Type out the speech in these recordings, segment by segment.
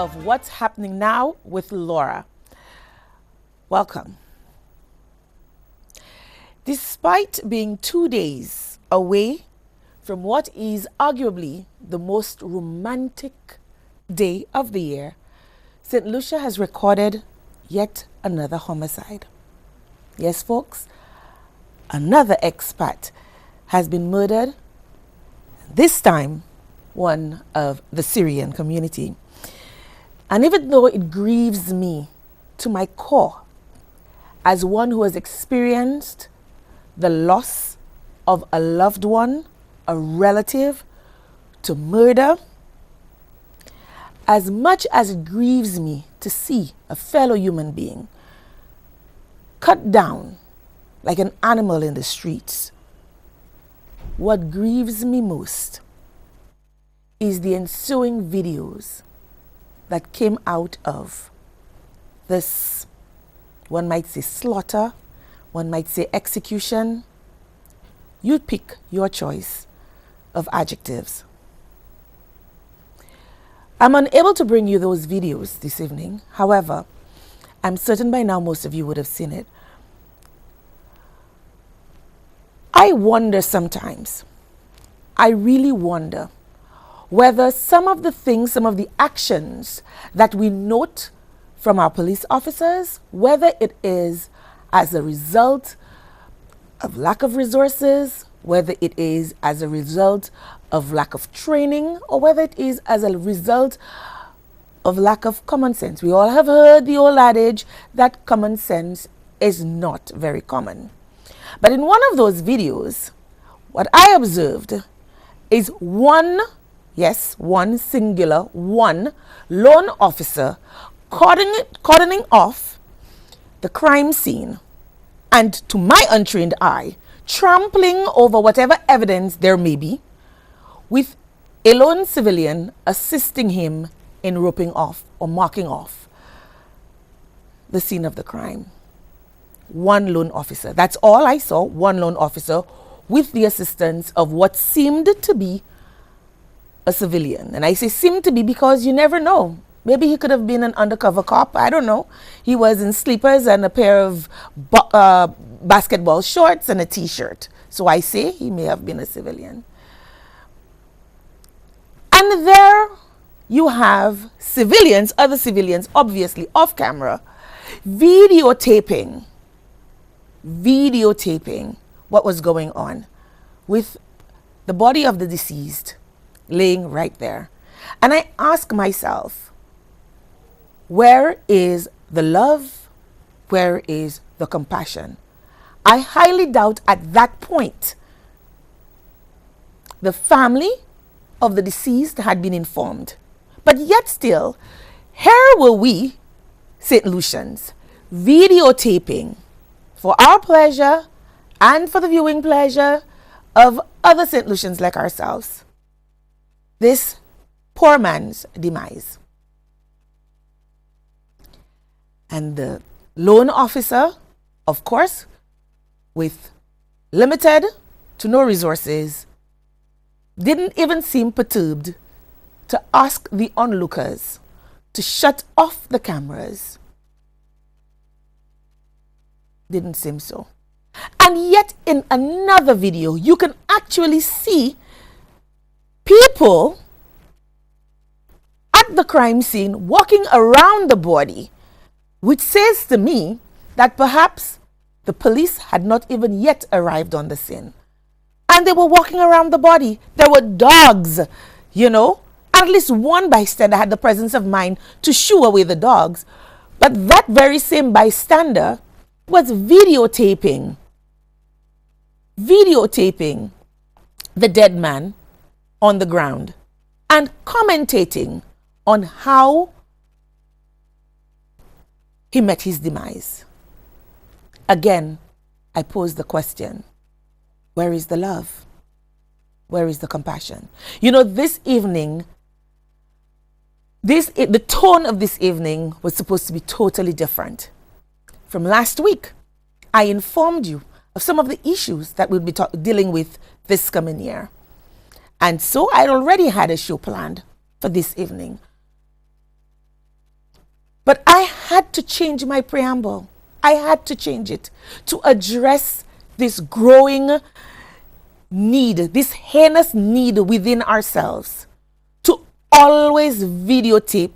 of What's Happening Now with Laura. Welcome. Despite being 2 days away from what is arguably the most romantic day of the year, St. Lucia has recorded yet another homicide. Yes, folks, another expat has been murdered, this time one of the Syrian community. And even though it grieves me to my core as one who has experienced the loss of a loved one, a relative, to murder, as much as it grieves me to see a fellow human being cut down like an animal in the streets, what grieves me most is the ensuing videos that came out of this, one might say slaughter, one might say execution. You pick your choice of adjectives. I'm unable to bring you those videos this evening. However, I'm certain by now most of you would have seen it. I wonder sometimes, I really wonder whether some of the things, some of the actions that we note from our police officers, whether it is as a result of lack of resources, whether it is as a result of lack of training, or whether it is as a result of lack of common sense. We all have heard the old adage that common sense is not very common. But in one of those videos, what I observed is one singular lone officer cordoning off the crime scene, and to my untrained eye, trampling over whatever evidence there may be, with a lone civilian assisting him in roping off or marking off the scene of the crime. One lone officer. That's all I saw, one lone officer with the assistance of what seemed to be a civilian. And I say seemed to be because you never know. Maybe he could have been an undercover cop. I don't know. He was in sleepers and a pair of basketball shorts and a t-shirt. So I say he may have been a civilian. And there you have civilians, other civilians, obviously off camera, videotaping what was going on with the body of the deceased laying right there. And I ask myself, where is the love? Where is the compassion? I highly doubt at that point the family of the deceased had been informed. But yet still, here were we, St. Lucians, videotaping for our pleasure and for the viewing pleasure of other St. Lucians like ourselves, this poor man's demise. And the lone officer, of course, with limited to no resources, didn't even seem perturbed to ask the onlookers to shut off the cameras. Didn't seem so. And yet in another video, you can actually see people at the crime scene walking around the body, which says to me that perhaps the police had not even yet arrived on the scene. And they were walking around the body. There were dogs, At least one bystander had the presence of mind to shoo away the dogs. But that very same bystander was videotaping the dead man on the ground and commentating on how he met his demise. Again, I pose the question, where is the love? Where is the compassion? This evening, the tone of this evening was supposed to be totally different. From last week, I informed you of some of the issues that we'll be dealing with this coming year. And so I already had a show planned for this evening. But I had to change my preamble. I had to change it to address this growing need, this heinous need within ourselves to always videotape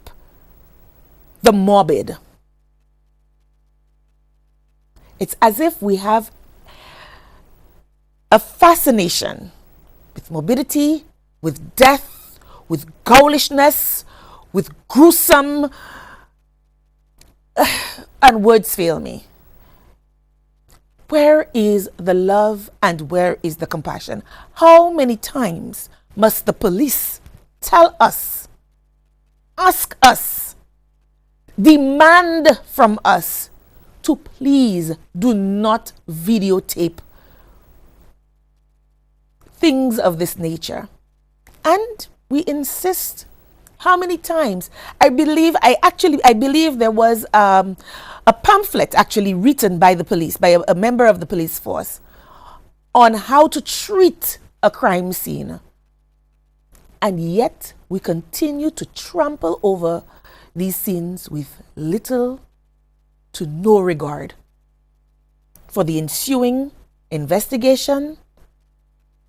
the morbid. It's as if we have a fascination with morbidity, with death, with ghoulishness, with gruesome, and words fail me. Where is the love and where is the compassion? How many times must the police tell us, ask us, demand from us to please do not videotape things of this nature? And we insist. How many times? I believe there was a pamphlet actually written by the police, by a member of the police force, on how to treat a crime scene. And yet we continue to trample over these scenes with little to no regard for the ensuing investigation,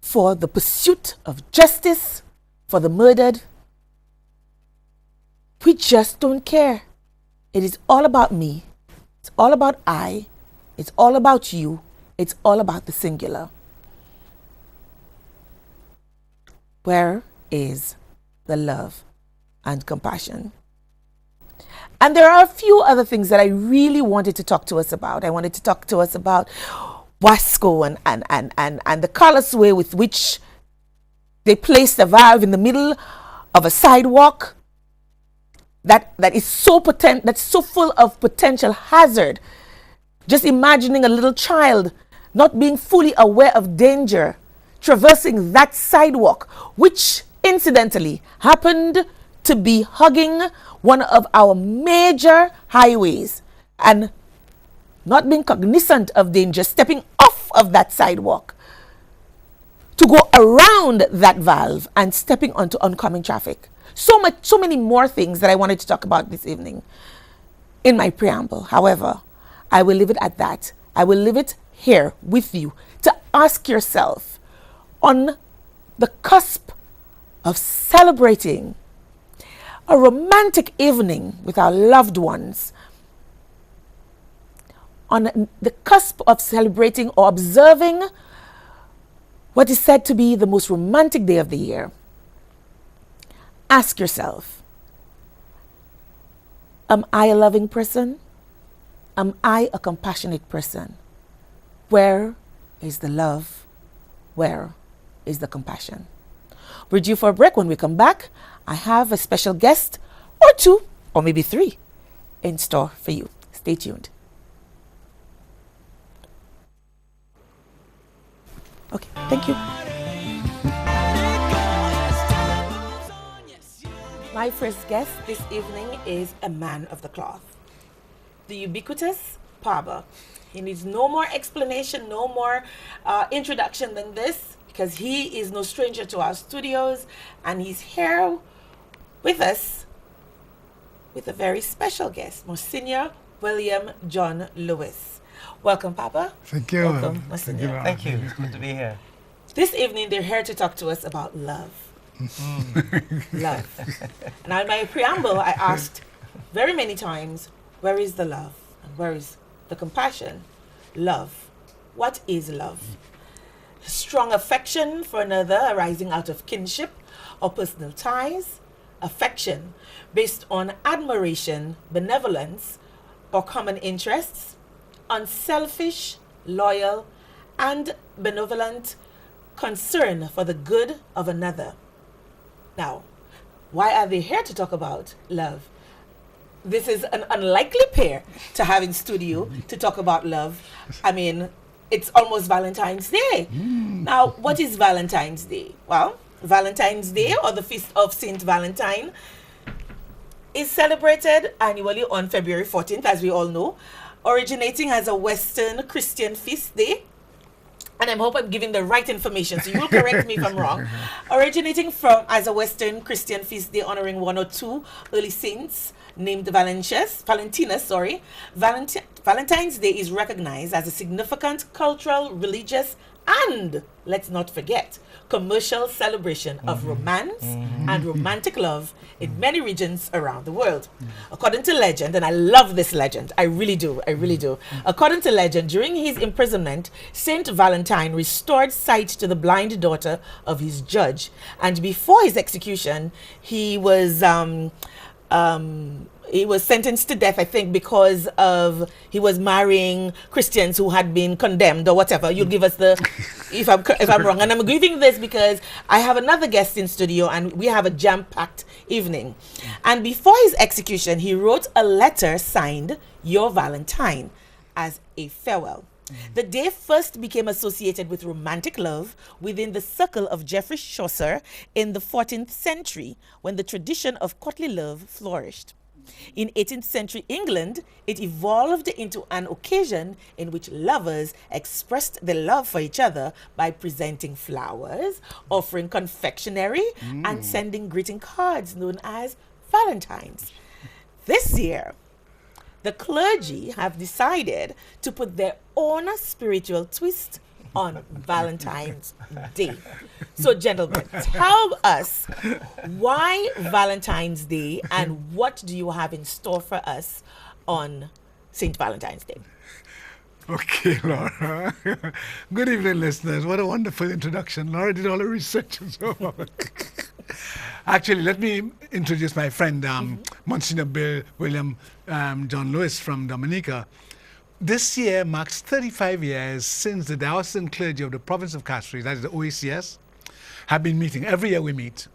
for the pursuit of justice for the murdered. We just don't care. It is all about me. It's all about I. It's all about you. It's all about the singular. Where is the love and compassion? And there are a few other things that I really wanted to talk to us about. I wanted to talk to us about Wasco and the callous way with which they placed a valve in the middle of a sidewalk that is so potent, that's so full of potential hazard. Just imagining a little child not being fully aware of danger, traversing that sidewalk, which incidentally happened to be hugging one of our major highways, and not being cognizant of danger, stepping off of that sidewalk to go around that valve and stepping onto oncoming traffic. So many more things that I wanted to talk about this evening in my preamble. However, I will leave it at that. I will leave it here with you to ask yourself, on the cusp of celebrating a romantic evening with our loved ones, on the cusp of celebrating or observing what is said to be the most romantic day of the year, ask yourself, am I a loving person? Am I a compassionate person? Where is the love? Where is the compassion? We're due for a break. When we come back, I have a special guest or two, or maybe three, in store for you. Stay tuned. Okay, thank you. My first guest this evening is a man of the cloth, the ubiquitous Paba. He needs no more explanation, no more introduction than this, because he is no stranger to our studios, and he's here with us with a very special guest, Monsignor William John Lewis. Welcome, Papa. Thank you. Welcome, Monsignor. Thank you. It's good to be here. This evening, they're here to talk to us about love. Love. Now, in my preamble, I asked very many times, where is the love? And where is the compassion? Love. What is love? Strong affection for another arising out of kinship or personal ties. Affection based on admiration, benevolence, or common interests. Unselfish, loyal, and benevolent concern for the good of another. Now, why are they here to talk about love? This is an unlikely pair to have in studio to talk about love. I mean, it's almost Valentine's Day. Now, what is Valentine's Day? Well, Valentine's Day, or the Feast of Saint Valentine, is celebrated annually on February 14th, as we all know, originating as a Western Christian feast day. And I hope I'm giving the right information, so you will correct me if I'm wrong. Originating from as a Western Christian feast day honoring one or two early saints named Valentinus, Valentine's Day is recognized as a significant cultural, religious, and, let's not forget, commercial celebration of romance and romantic love in many regions around the world. According to legend, and I love this legend, I really do. According to legend, during his imprisonment, Saint Valentine restored sight to the blind daughter of his judge, and before his execution, he was sentenced to death, I think, because of he was marrying Christians who had been condemned or whatever. You'll give us the if I'm wrong. And I'm giving this because I have another guest in studio and we have a jam-packed evening. And before his execution, he wrote a letter signed "Your Valentine" as a farewell. The day first became associated with romantic love within the circle of Geoffrey Chaucer in the 14th century, when the tradition of courtly love flourished. In 18th century England, it evolved into an occasion in which lovers expressed their love for each other by presenting flowers, offering confectionery, and sending greeting cards known as Valentines. This year, the clergy have decided to put their own spiritual twist on Valentine's Day. So, gentlemen, tell us why Valentine's Day and what do you have in store for us on St. Valentine's Day? Okay, Laura. Good evening, listeners. What a wonderful introduction. Laura did all the research and so on. Actually, let me introduce my friend, Monsignor Bill William John Lewis from Dominica. This year marks 35 years since the diocesan clergy of the province of Castries, that is the OACS, have been meeting. Every year we meet.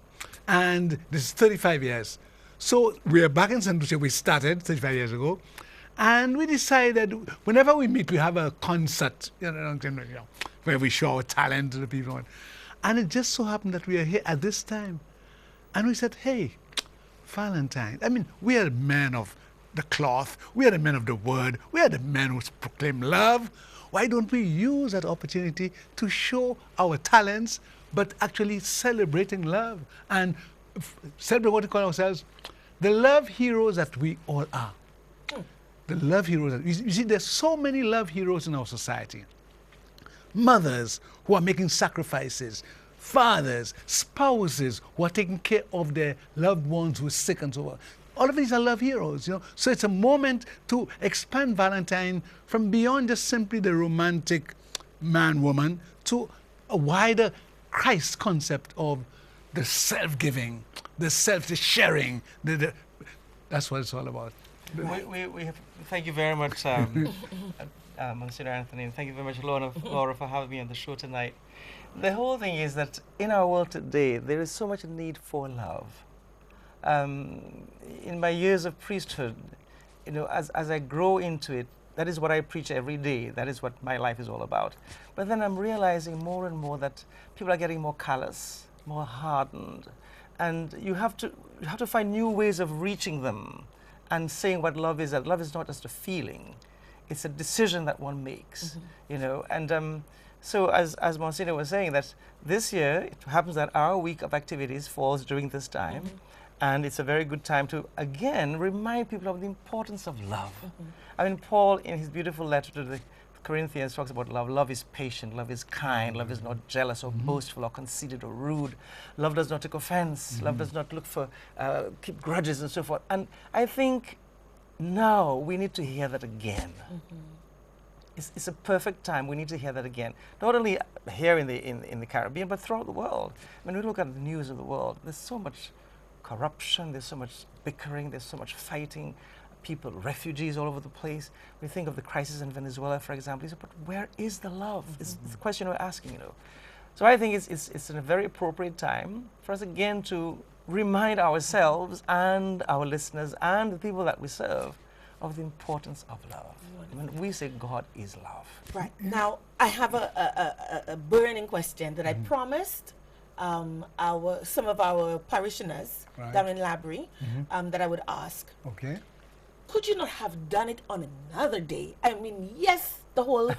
And this is 35 years. So we are back in St. Lucia. We started 35 years ago. And we decided whenever we meet, we have a concert, where we show our talent to the people. And it just so happened that we are here at this time. And we said, hey, Valentine. I mean, we are men of the cloth. We are the men of the word. We are the men who proclaim love. Why don't we use that opportunity to show our talents, but actually celebrating love and celebrate what we call ourselves the love heroes that we all are. The love heroes. You see, there's so many love heroes in our society. Mothers who are making sacrifices, fathers, spouses who are taking care of their loved ones who are sick and so on. All of these are love heroes, So it's a moment to expand Valentine from beyond just simply the romantic man-woman to a wider Christ concept of the self-giving, the sharing. That's what it's all about. Thank you very much, Monsignor Anthony, and thank you very much, Laura, for having me on the show tonight. The whole thing is that in our world today, there is so much need for love. In my years of priesthood, as I grow into it, that is what I preach every day. That is what my life is all about. But then I'm realizing more and more that people are getting more callous, more hardened, and you have to find new ways of reaching them and saying what love is. That love is not just a feeling; it's a decision that one makes. And so as Monsignor was saying, that this year it happens that our week of activities falls during this time. And it's a very good time to, again, remind people of the importance of love. I mean, Paul, in his beautiful letter to the Corinthians, talks about love. Love is patient, love is kind, love is not jealous or boastful or conceited or rude. Love does not take offense. Love does not look for, keep grudges and so forth. And I think now we need to hear that again. It's a perfect time. We need to hear that again. Not only here in the Caribbean, but throughout the world. When we look at the news of the world, there's so much corruption, there's so much bickering, there's so much fighting, people, refugees all over the place. We think of the crisis in Venezuela, for example. But where is the love? It's the question we're asking, So I think it's a very appropriate time for us again to remind ourselves and our listeners and the people that we serve of the importance of love. When we say God is love. Right. Now, I have a burning question that I promised some of our parishioners down in Labrie that I would ask. Okay. Could you not have done it on another day? I mean, yes, the whole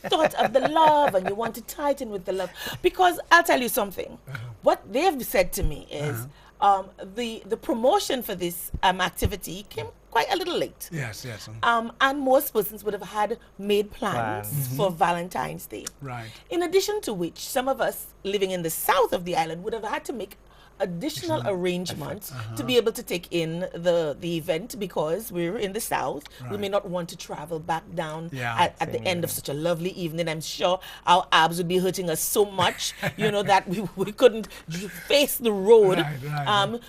thought of the love, and you want to tie it in with the love. Because I'll tell you something. What they've said to me is, the promotion for this activity came quite a little late. Yes, yes. And most persons would have had made plans for Valentine's Day. Right. In addition to which, some of us living in the south of the island would have had to make additional arrangements to be able to take in the event, because we're in the south. We may not want to travel back down at the end of such a lovely evening. I'm sure our abs would be hurting us so much, you know, that we couldn't face the road.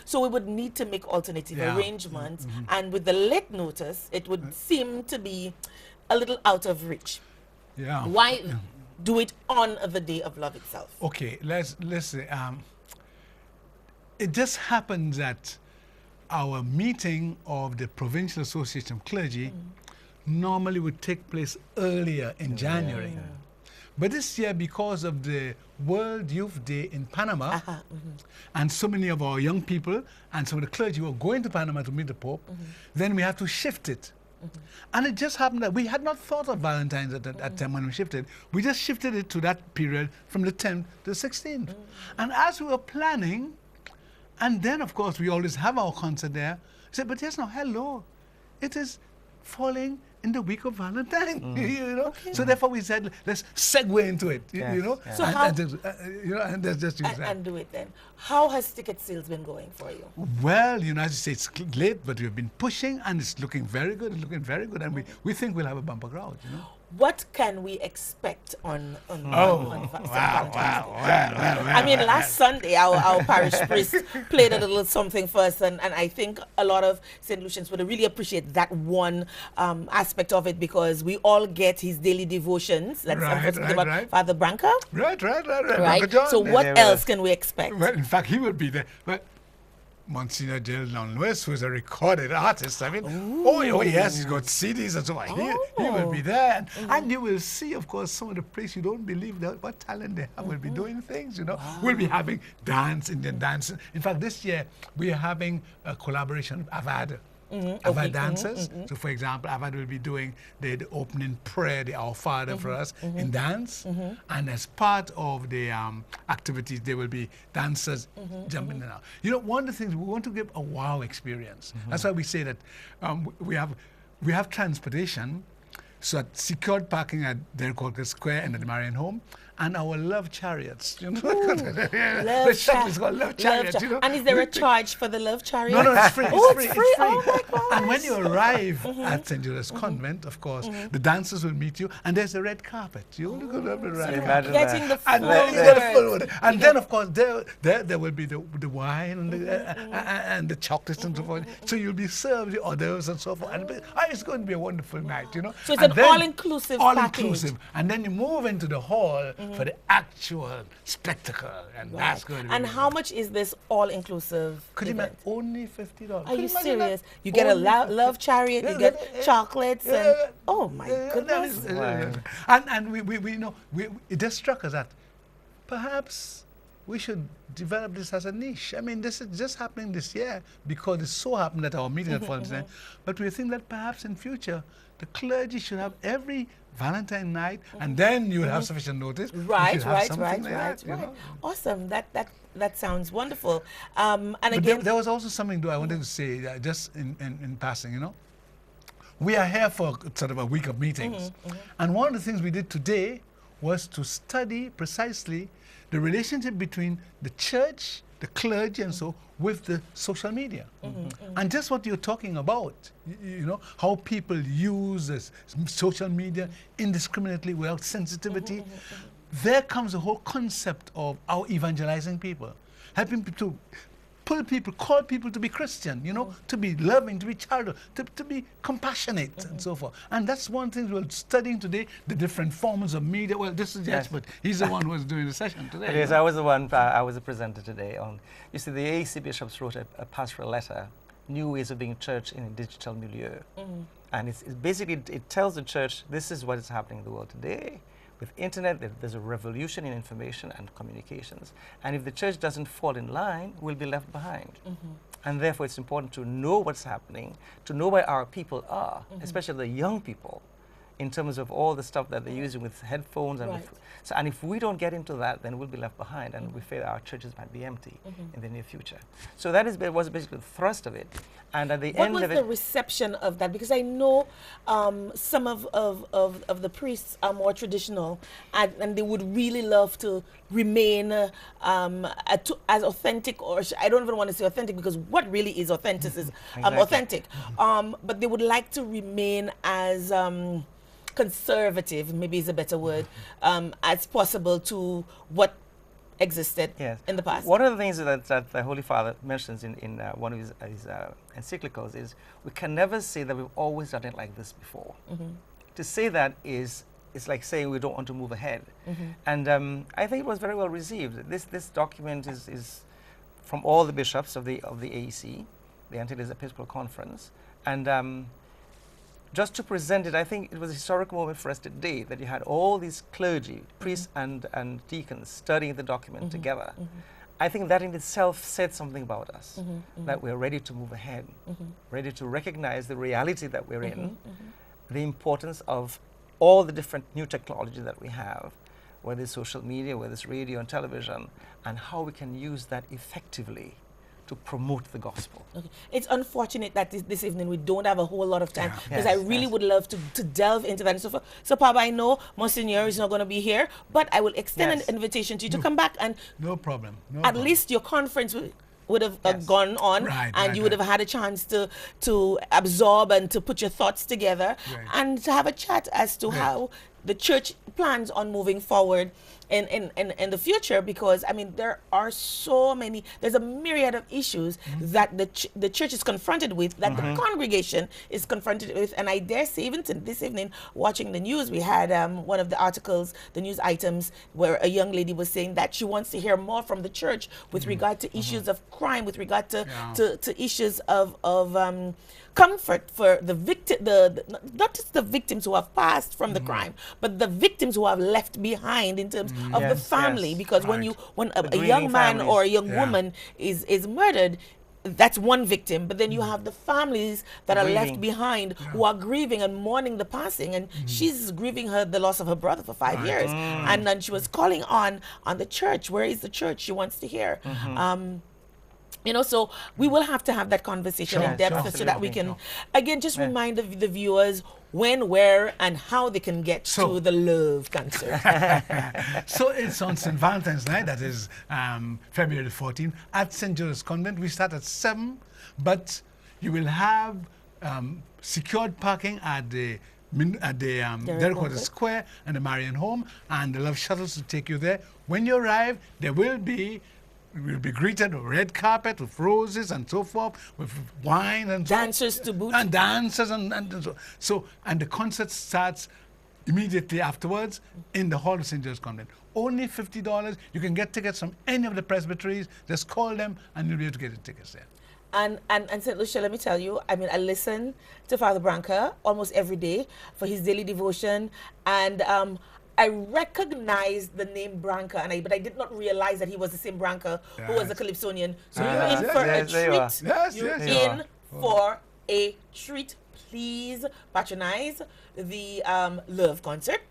So we would need to make alternative arrangements. And with the late notice, it would seem to be a little out of reach. Yeah. Why do it on the day of love itself? Okay, let's say, it just happens that our meeting of the Provincial Association of Clergy normally would take place earlier in January. But this year, because of the World Youth Day in Panama, and so many of our young people and some of the clergy were going to Panama to meet the Pope, then we have to shift it. And it just happened that we had not thought of Valentine's at that time when we shifted. We just shifted it to that period from the 10th to the 16th. And as we were planning, and then, of course, we always have our concert there. I said, but yes, now, hello. It is falling in the week of Valentine, you know. So therefore, we said, let's segue into it, you know. So how, and that's just and do it then. How has ticket sales been going for you? Well, United States late, but we've been pushing, and it's looking very good. It's looking very good, and we think we'll have a bumper crowd, you know. What can we expect on Wow. I mean, last Sunday, our parish priest played a little something for us, and I think a lot of St. Lucians would really appreciate that one aspect of it, because we all get his daily devotions. That's about Father Branca. Right. So what else can we expect? Well, in fact, he will be there. But Monsignor Jill Lewis, who is a recorded artist, I mean, oh yes, he's got CDs and so on. He will be there. And you will see, of course, some of the places you don't believe that what talent they have will be doing things, you know. We'll be having dance, Indian dance. In fact, this year, we are having a collaboration with Avad. Avad dancers. So, for example, Avad will be doing the opening prayer, the Our Father for us in dance. And as part of the activities, there will be dancers jumping in and out. You know, one of the things, we want to give a wow experience. That's why we say that we have transportation, so at secured parking at Derek Walker Square and at the Marion Home, and our love chariots. You know? The shop is called Love Chariots. You know? And is there a charge for the love chariot? No, it's free. It's free. Oh my gosh. And when you arrive at St. Judas Convent, of course, the dancers will meet you, and there's a red carpet. You only go up the red carpet. Getting the full word. And then, of course, there will be the wine and the chocolates and so forth. So you'll be served the others and so forth. And it's going to be a wonderful night, you know. So it's an all-inclusive package. All-inclusive. And then you move into the hall for the actual spectacle, and that's going to be. And how much is this all-inclusive? Could you imagine? Only $50. Are you serious? You get a love chariot, you get chocolates, and oh my goodness! And we know it just struck us that perhaps we should develop this as a niche. I mean, this is just happening this year because it so happened that our meeting had fallen tonight. But we think that perhaps in future the clergy should have every Valentine night, and then you will have sufficient notice. Right. You know? Awesome. That sounds wonderful. And but again, there was also something though I wanted to say, just in passing. You know, we are here for sort of a week of meetings, and one of the things we did today was to study precisely the relationship between the church, the clergy, and so with the social media. And just what you're talking about, you know, how people use this social media indiscriminately without sensitivity. There comes the whole concept of our evangelizing people, helping people to pull people, call people to be Christian, you know, to be loving, to be charitable, to be compassionate, and so forth. And that's one thing we're studying today, the different forms of media. Well, this is the expert. He's the one who was doing the session today. Yes, I was the one, I was a presenter today on, you see, the AAC bishops wrote a pastoral letter, New Ways of Being Church in a Digital Milieu. And it's basically, it tells the church, this is what is happening in the world today. With internet, there's a revolution in information and communications. And if the church doesn't fall in line, we'll be left behind. And therefore, it's important to know what's happening, to know where our people are, especially the young people, in terms of all the stuff that they're using with headphones. And Right. and if we don't get into that, then we'll be left behind, and we fear our churches might be empty in the near future. So that was basically the thrust of it. And at the What end was of the it, reception of that? Because I know some of the priests are more traditional, and they would really love to remain as authentic, or I don't even want to say authentic, because what really is authentic is Exactly. authentic. But they would like to remain as conservative, maybe is a better word, as possible to what existed yes. in the past. One of the things that the Holy Father mentions in one of his encyclicals is we can never say that we've always done it like this before. To say that is like saying we don't want to move ahead. And I think it was very well received. This document is from all the bishops of the AEC, the Antilles Episcopal Conference, and just to present it, I think it was a historic moment for us today that you had all these clergy, priests and deacons studying the document together. I think that in itself said something about us, that we're ready to move ahead, ready to recognize the reality that we're in, the importance of all the different new technology that we have, whether it's social media, whether it's radio and television, and how we can use that effectively to promote the gospel. Okay. It's unfortunate that this evening we don't have a whole lot of time, Yeah. because Yes, I really yes. would love to delve into that and so forth. So, Papa, I know Monsignor is not going to be here, but I will extend Yes. an invitation to you to come back, and No problem. No at problem. least your conference would have Yes. gone on, Right, and right, you would right. have had a chance to absorb and to put your thoughts together, Right. and to have a chat as to Right. how the church plans on moving forward in the future, because I mean there's a myriad of issues that the church is confronted with, that the congregation is confronted with, and I dare say even this evening watching the news, we had one of the articles, the news items, where a young lady was saying that she wants to hear more from the church with regard to issues of crime, with regard to Yeah. to issues of comfort for the victim, not just the victims who have passed from the crime, but the victims who have left behind in terms of the Yes, family. yes. Because Right. when The a young grieving man families. or a young Yeah. woman is murdered, that's one victim, but then you have the families that are left Grieving. behind, who are grieving and mourning the passing, and she's grieving the loss of her brother for 5 years, and then she was calling on the church. Where is the church? She wants to hear. So we will have to have that conversation Sure, in depth, sure. so that we can, Sure. again, just remind the viewers when, where, and how they can get So- to the Love concert. So it's on St. Valentine's Night, that is February the 14th, at St. Joseph's Convent. We start at 7, but you will have secured parking at the Derrick Water Walker. Square and the Marion Home, and the Love Shuttles to take you there. When you arrive, we will be greeted with red carpet, with roses and so forth, with wine and so- Dancers to boot. and dancers and so and the concert starts immediately afterwards in the hall of St. Joseph's Convent. Only $50. You can get tickets from any of the presbyteries. Just call them and you'll be able to get the tickets there. And St. Lucia, let me tell you, I mean, I listen to Father Branca almost every day for his daily devotion, and I recognized the name Branca, but I did not realize that he was the same Branca who was a Yes. Calypsonian. So Yes, you're in yes, for yes, a there you are. treat. Yes, You're yes, you in are. for a treat. Please patronize the Love concert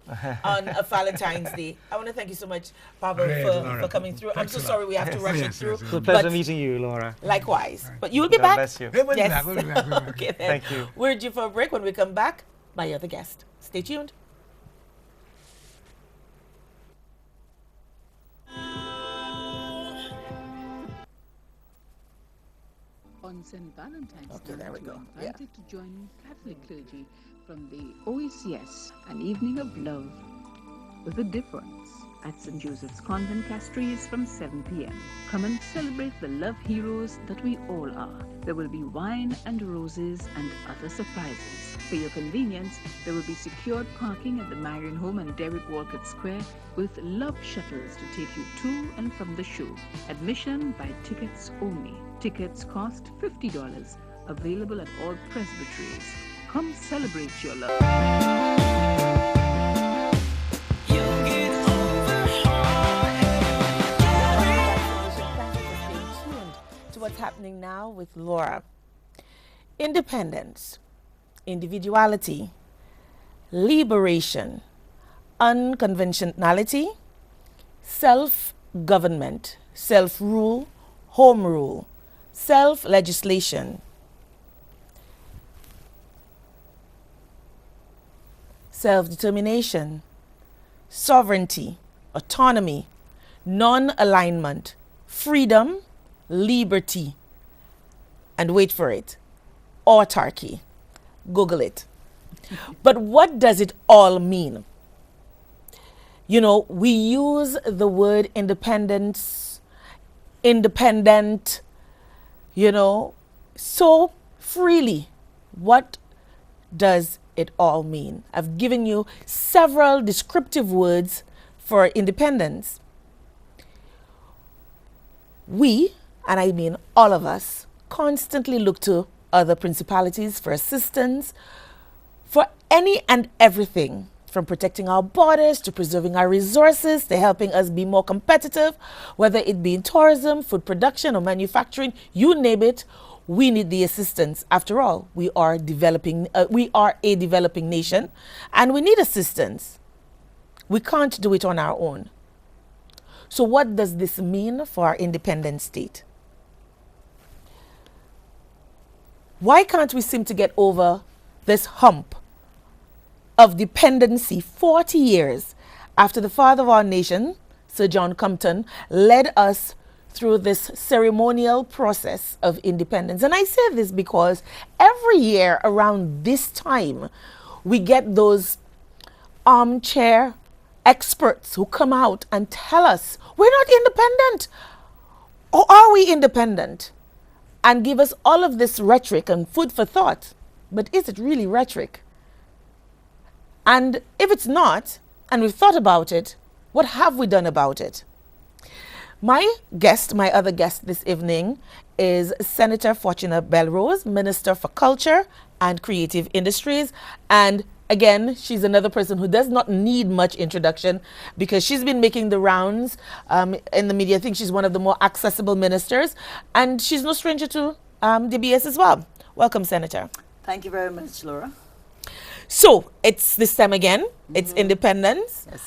on Valentine's Day. I want to thank you so much, Pablo, Great, for Laura. coming through. I'm Thanks so a lot. sorry we have to Yes, rush it yes, through. yes, It's a yes. pleasure but meeting you, Laura. likewise. But you will be God back. bless you. Yeah, we'll be Yes. back, we'll be back, we'll be back. Okay, then. Thank you. We're due for a break. When we come back, my other guest. Stay tuned. On St. Valentine's Okay, Night, there we you go. are invited to join Catholic clergy from the OECS, an evening of love with a difference at St. Joseph's Convent, Castries from 7 p.m. Come and celebrate the love heroes that we all are. There will be wine and roses and other surprises. For your convenience, there will be secured parking at the Marion Home and Derrick Walcott Square with love shuttles to take you to and from the show. Admission by tickets only. Tickets cost $50. Available at all presbyteries. Come celebrate your love. Thank you for staying tuned to what's happening now with Laura. Independence, individuality, liberation, unconventionality, self-government, self-rule, home rule, self-legislation, self-determination, sovereignty, autonomy, non-alignment, freedom, liberty, and wait for it, autarky. Google it. But what does it all mean? You know, we use the word independence, independent, you know, so freely. What does it all mean? I've given you several descriptive words for independence. We, and I mean all of us, constantly look to other principalities for assistance, for any and everything, from protecting our borders to preserving our resources to helping us be more competitive, whether it be in tourism, food production, or manufacturing, you name it, we need the assistance. After all, we are a developing nation, and we need assistance. We can't do it on our own. So what does this mean for our independent state? Why can't we seem to get over this hump of dependency 40 years after the father of our nation, Sir John Compton, led us through this ceremonial process of independence? And I say this because every year around this time, we get those armchair experts who come out and tell us we're not independent. Or are we independent? And give us all of this rhetoric and food for thought. But is it really rhetoric? And if it's not, and we've thought about it, what have we done about it? My other guest this evening is Senator Fortuna Belrose, Minister for Culture and Creative Industries. And again, she's another person who does not need much introduction because she's been making the rounds in the media. I think she's one of the more accessible ministers, and she's no stranger to DBS as well. Welcome, Senator. Thank you very much, Laura. So it's this time again. It's independence. Yes.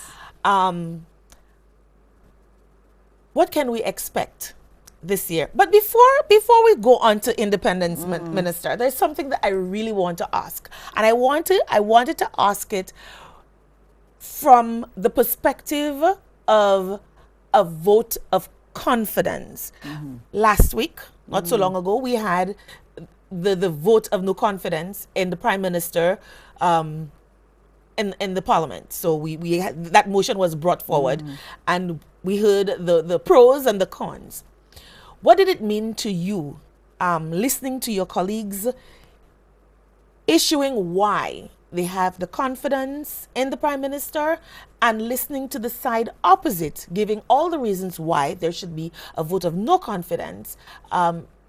What can we expect this year? But before we go on to independence, Minister, there's something that I really want to ask, and I wanted to ask it from the perspective of a vote of confidence. Last week, not so long ago, we had the vote of no confidence in the Prime Minister in the Parliament. So we had, that motion was brought forward, and we heard the pros and the cons. What did it mean to you, listening to your colleagues issuing why they have the confidence in the Prime Minister, and listening to the side opposite, giving all the reasons why there should be a vote of no confidence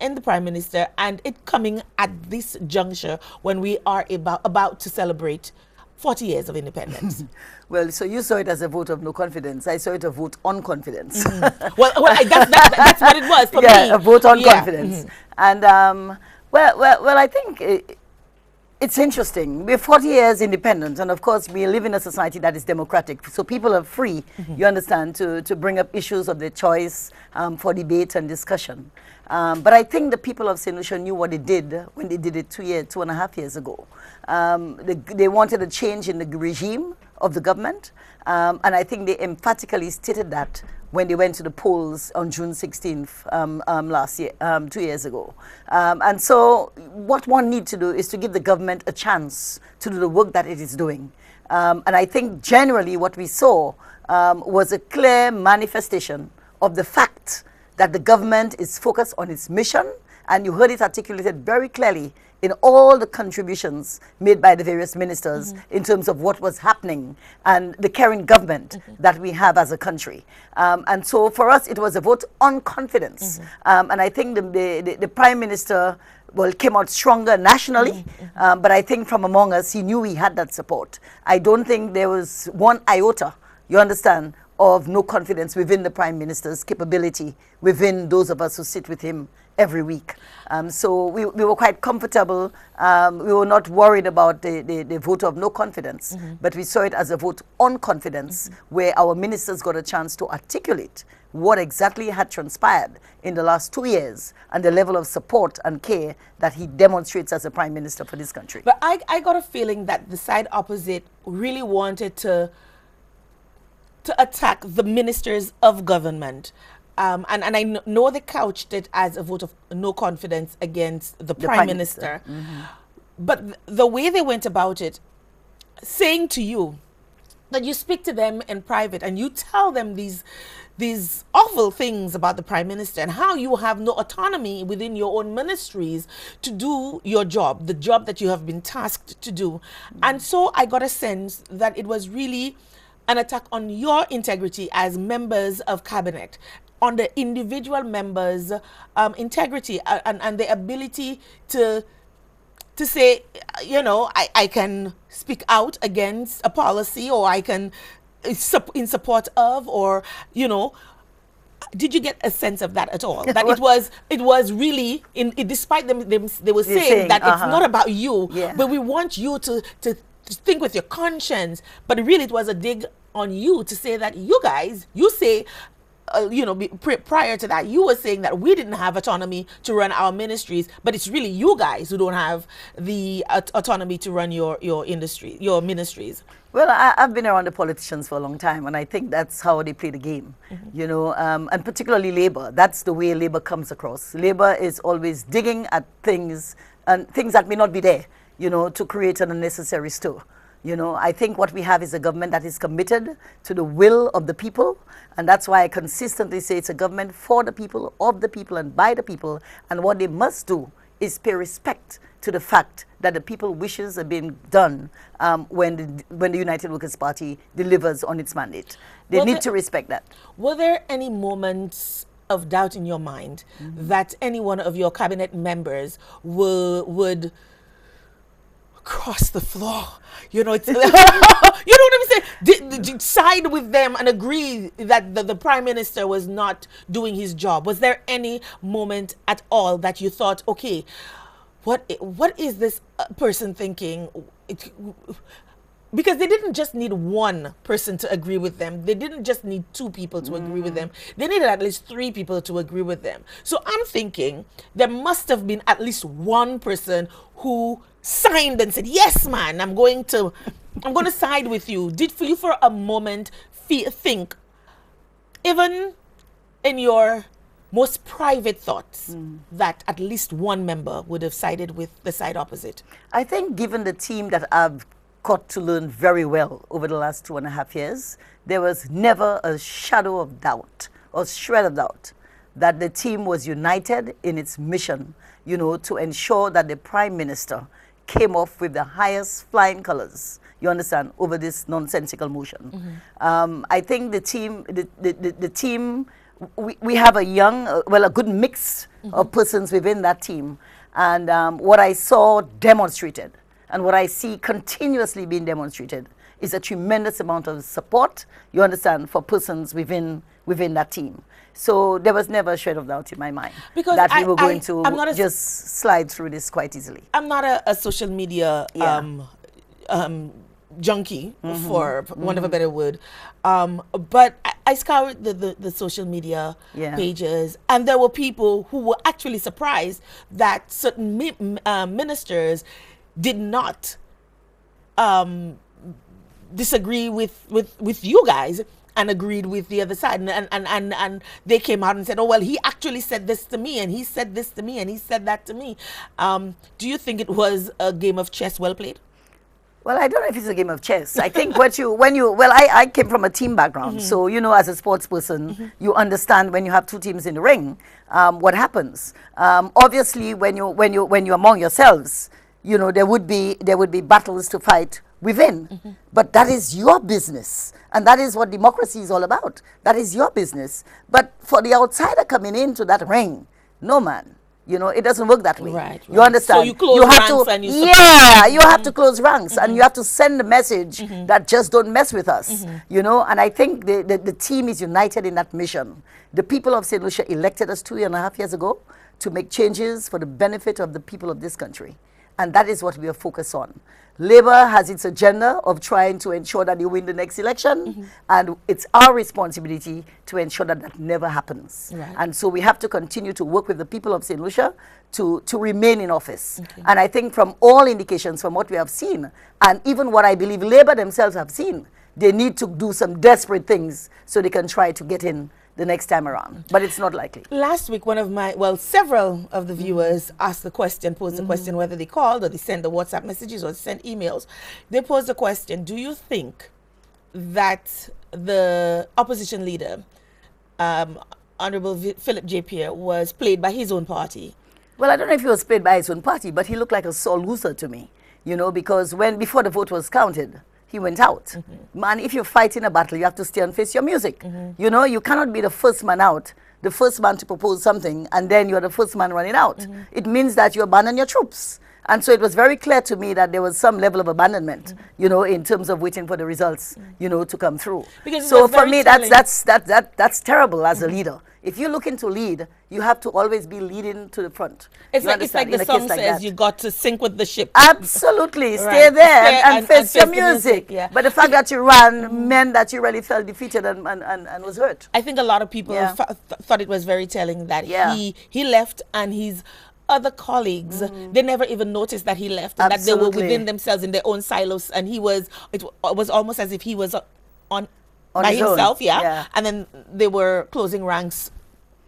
in the Prime Minister, and it coming at this juncture when we are about to celebrate 40 years of independence? Well, so you saw it as a vote of no confidence. I saw it a vote on confidence. Well, that's what it was for me. Yeah, a vote on confidence. And, well, I think it's interesting. We're 40 years independent, and of course, we live in a society that is democratic. So people are free, you understand, to bring up issues of their choice for debate and discussion. But I think the people of St. Lucia knew what they did when they did it 2.5 years ago. They wanted a change in the regime of the government, and I think they emphatically stated that when they went to the polls on June 16th last year, 2 years ago. And so what one needs to do is to give the government a chance to do the work that it is doing. And I think generally what we saw was a clear manifestation of the fact that the government is focused on its mission, and you heard it articulated very clearly in all the contributions made by the various ministers in terms of what was happening and the current government that we have as a country. And so for us, it was a vote on confidence. And I think the Prime Minister, well, came out stronger nationally, but I think from among us, he knew he had that support. I don't think there was one iota, you understand, of no confidence within the Prime Minister's capability, within those of us who sit with him every week. So we were quite comfortable. We were not worried about the vote of no confidence, but we saw it as a vote on confidence, where our ministers got a chance to articulate what exactly had transpired in the last 2 years and the level of support and care that he demonstrates as a prime minister for this country. But I got a feeling that the side opposite really wanted to attack the ministers of government. And I know they couched it as a vote of no confidence against the Prime Minister. But the way they went about it, saying to you that you speak to them in private and you tell them these awful things about the Prime Minister and how you have no autonomy within your own ministries to do your job, the job that you have been tasked to do. And so I got a sense that it was really an attack on your integrity as members of cabinet, on the individual members' integrity and the ability to say, you know, I can speak out against a policy, or I can in support of, or, you know. Did you get a sense of that at all? That it was really, despite them they were saying that it's not about you, but we want you to think with your conscience. But really it was a dig on you to say that you guys, you say, you know, prior to that, you were saying that we didn't have autonomy to run our ministries, but it's really you guys who don't have the autonomy to run your industry, your ministries. Well, I've been around the politicians for a long time, and I think that's how they play the game, you know, and particularly Labour. That's the way Labour comes across. Labour is always digging at things, and things that may not be there, you know, to create an unnecessary stir. You know, I think what we have is a government that is committed to the will of the people, and that's why I consistently say it's a government for the people, of the people, and by the people, and what they must do is pay respect to the fact that the people's wishes are being done when the United Workers' Party delivers on its mandate. They need to respect that. Were there any moments of doubt in your mind that any one of your cabinet members would cross the floor? You know, it's, you know what I'm saying? Side with them and agree that the Prime Minister was not doing his job. Was there any moment at all that you thought, okay, what is this person thinking? Because they didn't just need one person to agree with them. They didn't just need two people to agree with them. They needed at least three people to agree with them. So I'm thinking there must have been at least one person who signed and said, yes, man, I'm going to side with you. Did for you for a moment think, even in your most private thoughts, that at least one member would have sided with the side opposite? I think given the team that I've got to learn very well over the last 2.5 years, there was never a shadow of doubt or shred of doubt that the team was united in its mission, you know, to ensure that the Prime Minister came off with the highest flying colors, you understand, over this nonsensical motion. I think the team, we have a young, a good mix of persons within that team. And what I saw demonstrated, and what I see continuously being demonstrated, is a tremendous amount of support, you understand, for persons within that team. So there was never a shred of doubt in my mind because that we were going to just slide through this quite easily. I'm not a social media junkie, for want of a better word, but I scoured the social media pages, and there were people who were actually surprised that certain ministers did not disagree with you guys and agreed with the other side, and they came out and said, oh, well, he actually said this to me, and he said this to me, and he said that to me. Do you think it was a game of chess well played? Well, I don't know if it's a game of chess. I think I came from a team background, so, you know, as a sports person, you understand when you have two teams in the ring, what happens. Obviously, when you're among yourselves, you know, there would be battles to fight within, but that is your business, and that is what democracy is all about. That is your business. But for the outsider coming into that ring, no, man, you know, it doesn't work that way. Right. You understand? So you close ranks and you you have to close ranks, and you have to send a message that just don't mess with us, you know. And I think the team is united in that mission. The people of St. Lucia elected us 2.5 years ago to make changes for the benefit of the people of this country. And that is what we are focused on. Labour has its agenda of trying to ensure that they win the next election, and it's our responsibility to ensure that that never happens. Right. And so we have to continue to work with the people of St. Lucia to remain in office. And I think from all indications, from what we have seen, and even what I believe Labour themselves have seen, they need to do some desperate things so they can try to get in the next time around. But it's not likely. Last week, several of the viewers asked the question, posed the question, whether they called or they sent the WhatsApp messages or they sent emails. They posed the question, do you think that the opposition leader, Honorable Philip J. Pierre, was played by his own party? Well, I don't know if he was played by his own party, but he looked like a sore loser to me, you know, because before the vote was counted, he went out. Man, if you're fighting a battle, you have to stay and face your music. You know, you cannot be the first man out, the first man to propose something, and then you're the first man running out. It means that you abandon your troops. And so it was very clear to me that there was some level of abandonment, you know, in terms of waiting for the results, you know, to come through. Because so for me, that's terrible as a leader. If you're looking to lead, you have to always be leading to the front. It's You like the understand? In a song case like says, that. you got to sink with the ship. Absolutely. Stay Right. there Stay and face your the music, music. yeah. But the fact that you ran meant that you really felt defeated and was hurt. I think a lot of people Yeah. thought it was very telling that Yeah. he left, and his other colleagues, they never even noticed that he left, and that they were Absolutely. within themselves in their own silos, and it was almost as if he was on by his own. himself, Yeah. and then they were closing ranks,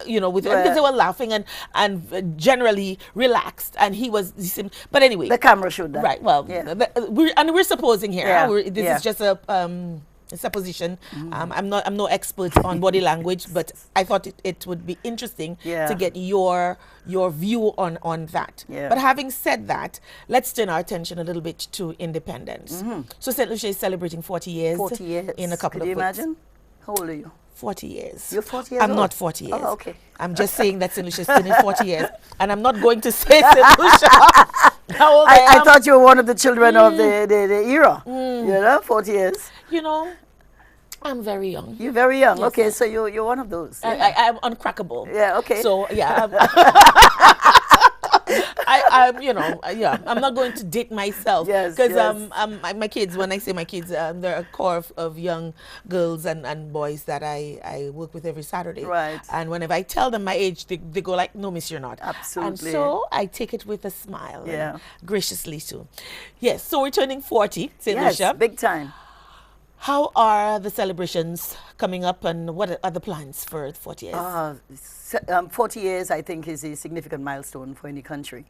you know, with Right. because they were laughing and generally relaxed, and he seemed, but anyway, The camera showed that. right, well, Yeah. we're supposing here, Yeah. this Yeah. is just a supposition. I'm no expert on body language, but I thought it would be interesting Yeah. to get your view on that. Yeah. But having said that, let's turn our attention a little bit to independence. So St. Lucia is celebrating 40 years. 40 years. In a couple Could of you weeks. imagine? How old are you? 40 years. You're 40 years I'm old? not 40 years. Oh, okay. I'm just saying that St. Lucia is turning 40 years. And I'm not going to say St. Lucia how old I I am. thought you were one of the children of the era. You know, 40 years. You know, I'm very young. You're very young. Yes, Okay, sir. so you're one of those. I'm uncrackable. Yeah, okay. So yeah, I'm not going to date myself. Yes, because yes. my kids. When I say my kids, there are a core of young girls and boys that I work with every Saturday. Right. And whenever I tell them my age, they go like, "No, miss, you're not." Absolutely. And so I take it with a smile. Yeah. And graciously too. Yes. So we're turning 40, St. Yes, Lucia. big time. How are the celebrations coming up, and what are the plans for 40 years? 40 years, I think, is a significant milestone for any country.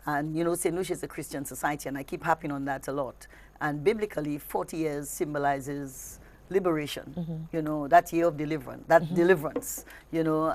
And, you know, St. Lucia is a Christian society, and I keep harping on that a lot. And biblically, 40 years symbolizes liberation, you know, that year of deliverance, deliverance, you know,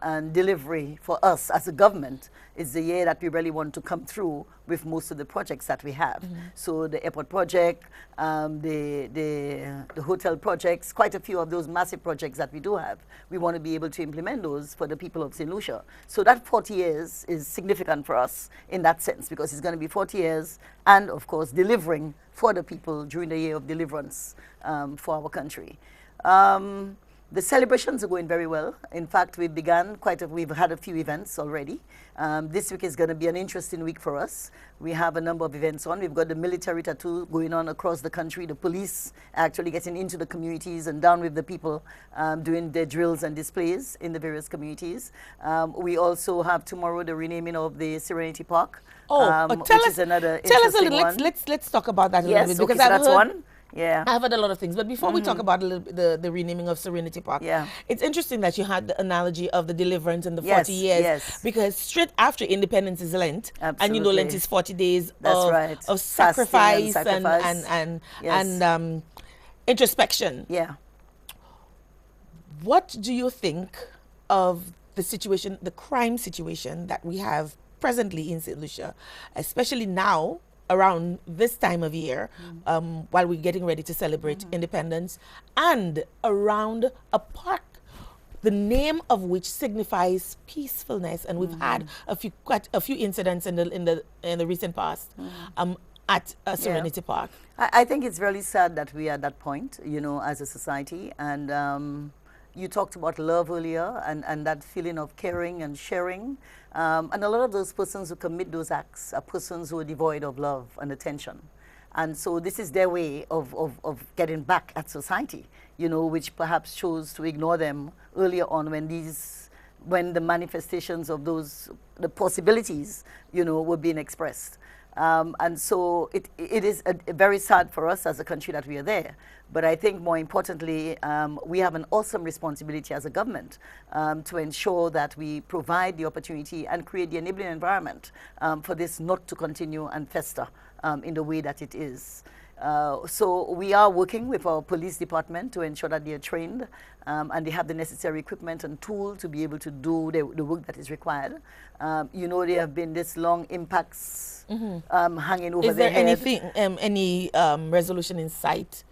and delivery for us as a government is the year that we really want to come through with most of the projects that we have. So the airport project, the hotel projects, quite a few of those massive projects that we do have, we want to be able to implement those for the people of St. Lucia. So that 40 years is significant for us in that sense, because it's going to be 40 years and, of course, delivering for the people during the year of deliverance for our country. The celebrations are going very well. In fact, we've had a few events already. This week is going to be an interesting week for us. We have a number of events on. We've got the military tattoo going on across the country, the police actually getting into the communities and down with the people, doing their drills and displays in the various communities. We also have tomorrow the renaming of the Serenity Park, Tell which us is another a interesting little. one. Let's talk about that a Yes, little bit, okay, because so I've that's heard, one. Yeah. I've heard a lot of things, but before we talk about a little bit the renaming of Serenity Park, Yeah. it's interesting that you had the analogy of the deliverance and the Yes, 40 years, yes. because straight after independence is Lent, and you know Lent Absolutely. is 40 days That's right. of Fasting and sacrifice and Yes. introspection. Yeah. What do you think of the situation, the crime situation that we have presently in St. Lucia, especially now around this time of year, while we're getting ready to celebrate independence, and around a park, the name of which signifies peacefulness, and we've had quite a few incidents in the recent past at Serenity Park. I think it's really sad that we are at that point, you know, as a society. And You talked about love earlier and that feeling of caring and sharing. And a lot of those persons who commit those acts are persons who are devoid of love and attention. And so this is their way of getting back at society, you know, which perhaps chose to ignore them earlier on when the manifestations of the possibilities, you know, were being expressed. And so it is very sad for us as a country that we are there. But I think more importantly, we have an awesome responsibility as a government to ensure that we provide the opportunity and create the enabling environment for this not to continue and fester in the way that it is. So we are working with our police department to ensure that they are trained and they have the necessary equipment and tool to be able to do the work that is required. You know, there have been this long impacts hanging over their head. Is there anything, any resolution in sight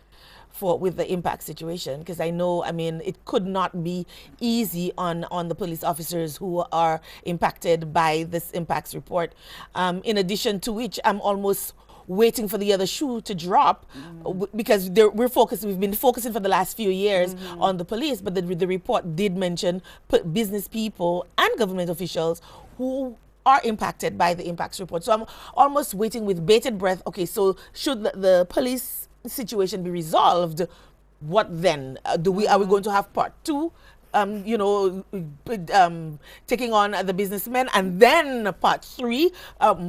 with the impact situation? Because I know, I mean, it could not be easy on the police officers who are impacted by this impacts report. In addition to which, I'm almost waiting for the other shoe to drop because we've been focusing for the last few years on the police, but the report did mention business people and government officials who are impacted by the impacts report. So I'm almost waiting with bated breath. Okay, so should the police situation be resolved, what then? Are we going to have part two? You know, taking on the businessmen, and then part three,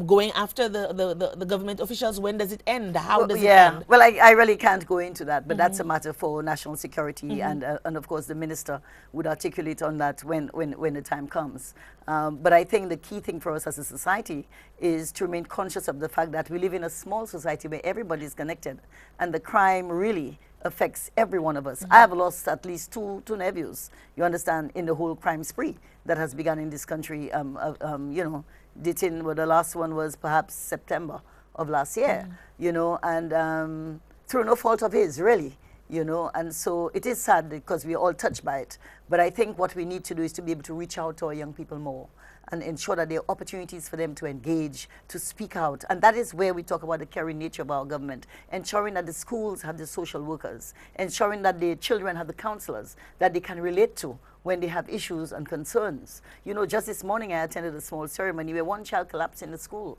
going after the government officials. When does it end? How does it end? Well, I really can't go into that, but that's a matter for national security, and of course the minister would articulate on that when the time comes. But I think the key thing for us as a society is to remain conscious of the fact that we live in a small society where everybody is connected, and the crime really affects every one of us. I have lost at least two nephews, you understand, in the whole crime spree that has begun in this country. You know, dating, well, the last one was perhaps September of last year, you know, and through no fault of his, really, you know, and so it is sad because we're all touched by it. But I think what we need to do is to be able to reach out to our young people more and ensure that there are opportunities for them to engage, to speak out. And that is where we talk about the caring nature of our government, ensuring that the schools have the social workers, ensuring that the children have the counselors that they can relate to when they have issues and concerns. You know, just this morning I attended a small ceremony where one child collapsed in the school.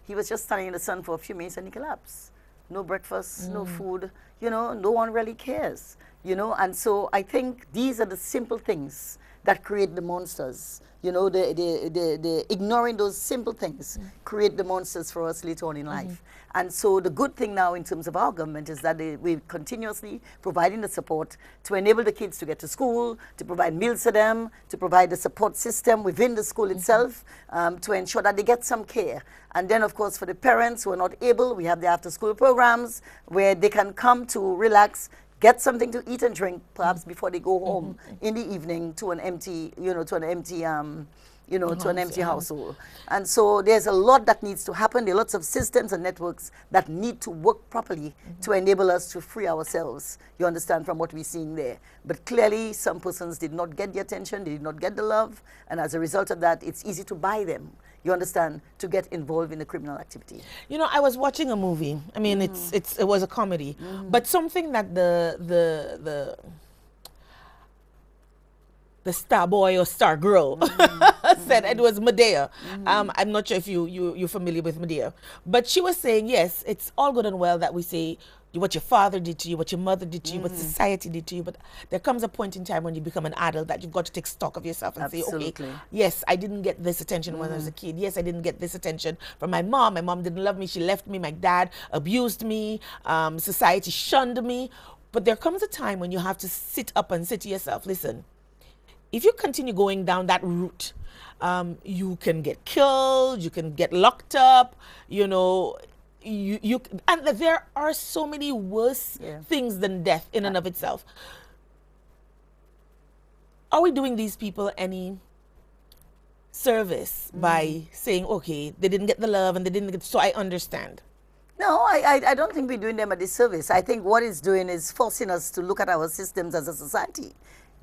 He was just standing in the sun for a few minutes and he collapsed. No breakfast, no food, you know, no one really cares, you know. And so I think these are the simple things that create the monsters. You know, the ignoring those simple things create the monsters for us later on in life. And so the good thing now in terms of our government is that we're continuously providing the support to enable the kids to get to school, to provide meals to them, to provide the support system within the school itself, to ensure that they get some care. And then, of course, for the parents who are not able, we have the after-school programs where they can come to relax, get something to eat and drink, perhaps before they go home in the evening to an empty, household. And so there's a lot that needs to happen. There are lots of systems and networks that need to work properly to enable us to free ourselves, you understand, from what we're seeing there. But clearly, some persons did not get the attention, they did not get the love, and as a result of that, it's easy to buy them, you understand, to get involved in the criminal activity. You know, I was watching a movie. I mean, it was a comedy, but something that the star boy or star girl said, it was Medea. I'm not sure if you're familiar with Medea, but she was saying, yes, it's all good and well that we say what your father did to you, what your mother did to you, what society did to you, but there comes a point in time when you become an adult that you've got to take stock of yourself and say, okay, yes, I didn't get this attention when I was a kid. Yes, I didn't get this attention from my mom. My mom didn't love me. She left me. My dad abused me. Society shunned me. But there comes a time when you have to sit up and say to yourself, listen, if you continue going down that route, you can get killed, you can get locked up, you know, and there are so many worse things than death in and of itself. Are we doing these people any service by saying, okay, they didn't get the love and they didn't get, so I understand? No, I don't think we're doing them a disservice. I think what it's doing is forcing us to look at our systems as a society.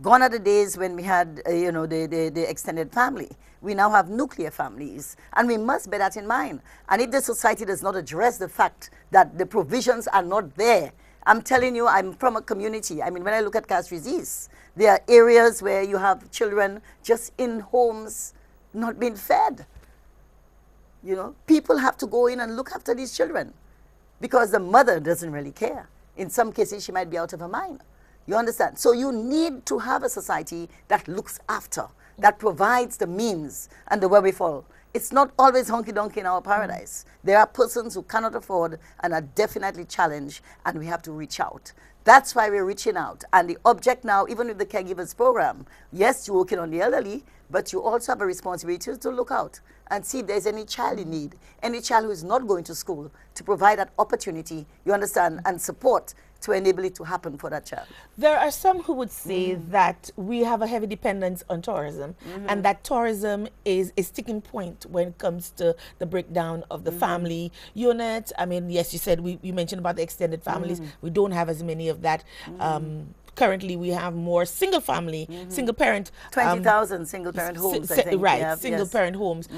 Gone are the days when we had, the extended family. We now have nuclear families, and we must bear that in mind. And if the society does not address the fact that the provisions are not there, I'm telling you, I'm from a community. I mean, when I look at Castries East, there are areas where you have children just in homes not being fed. You know, people have to go in and look after these children because the mother doesn't really care. In some cases, she might be out of her mind. You understand? So you need to have a society that looks after, that provides the means and the wherewithal. It's not always honky-donkey in our paradise. There are persons who cannot afford and are definitely challenged, and we have to reach out. That's why we're reaching out. And the object now, even with the caregivers program, yes, you're working on the elderly, but you also have a responsibility to look out and see if there's any child in need, any child who is not going to school, to provide that opportunity, you understand, and support to enable it to happen for that child. There are some who would say that we have a heavy dependence on tourism, and that tourism is a sticking point when it comes to the breakdown of the family unit. I mean, yes, you said you mentioned about the extended families. We don't have as many of that. Currently, we have more single family, single parent. 20,000 single parent homes, I think. Right, have, single yes. parent homes.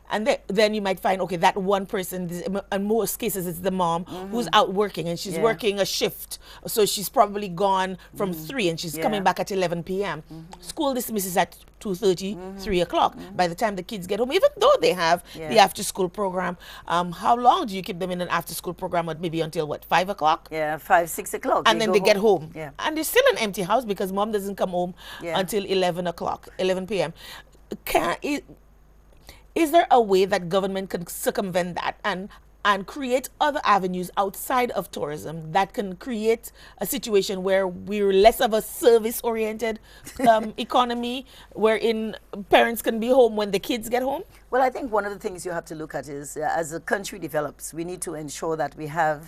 And then you might find, okay, that one person, in most cases, it's the mom who's out working, and she's working a shift. So she's probably gone from 3 and she's coming back at 11 p.m. School dismisses at 2:30, 3 o'clock. By the time the kids get home, even though they have the after school program, how long do you keep them in an after school program? Maybe until what, 5 o'clock? Yeah, 5, 6 o'clock. And then they get home. Yeah. And there's still an empty house because mom doesn't come home until 11 o'clock, 11 p.m. Is there a way that government can circumvent that and create other avenues outside of tourism that can create a situation where we're less of a service-oriented economy, wherein parents can be home when the kids get home? Well, I think one of the things you have to look at is as the country develops, we need to ensure that we have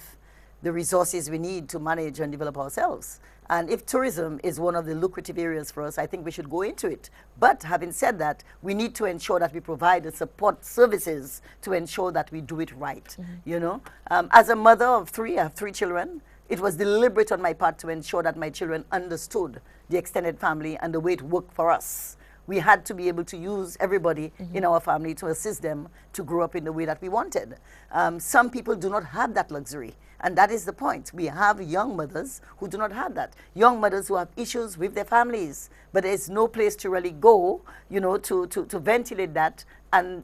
the resources we need to manage and develop ourselves. And if tourism is one of the lucrative areas for us, I think we should go into it. But having said that, we need to ensure that we provide the support services to ensure that we do it right. You know, as a mother of 3, I have 3 children. It was deliberate on my part to ensure that my children understood the extended family and the way it worked for us. We had to be able to use everybody in our family to assist them to grow up in the way that we wanted. Some people do not have that luxury. And that is the point. We have young mothers who do not have that. Young mothers who have issues with their families, but there's no place to really go, you know, to ventilate that and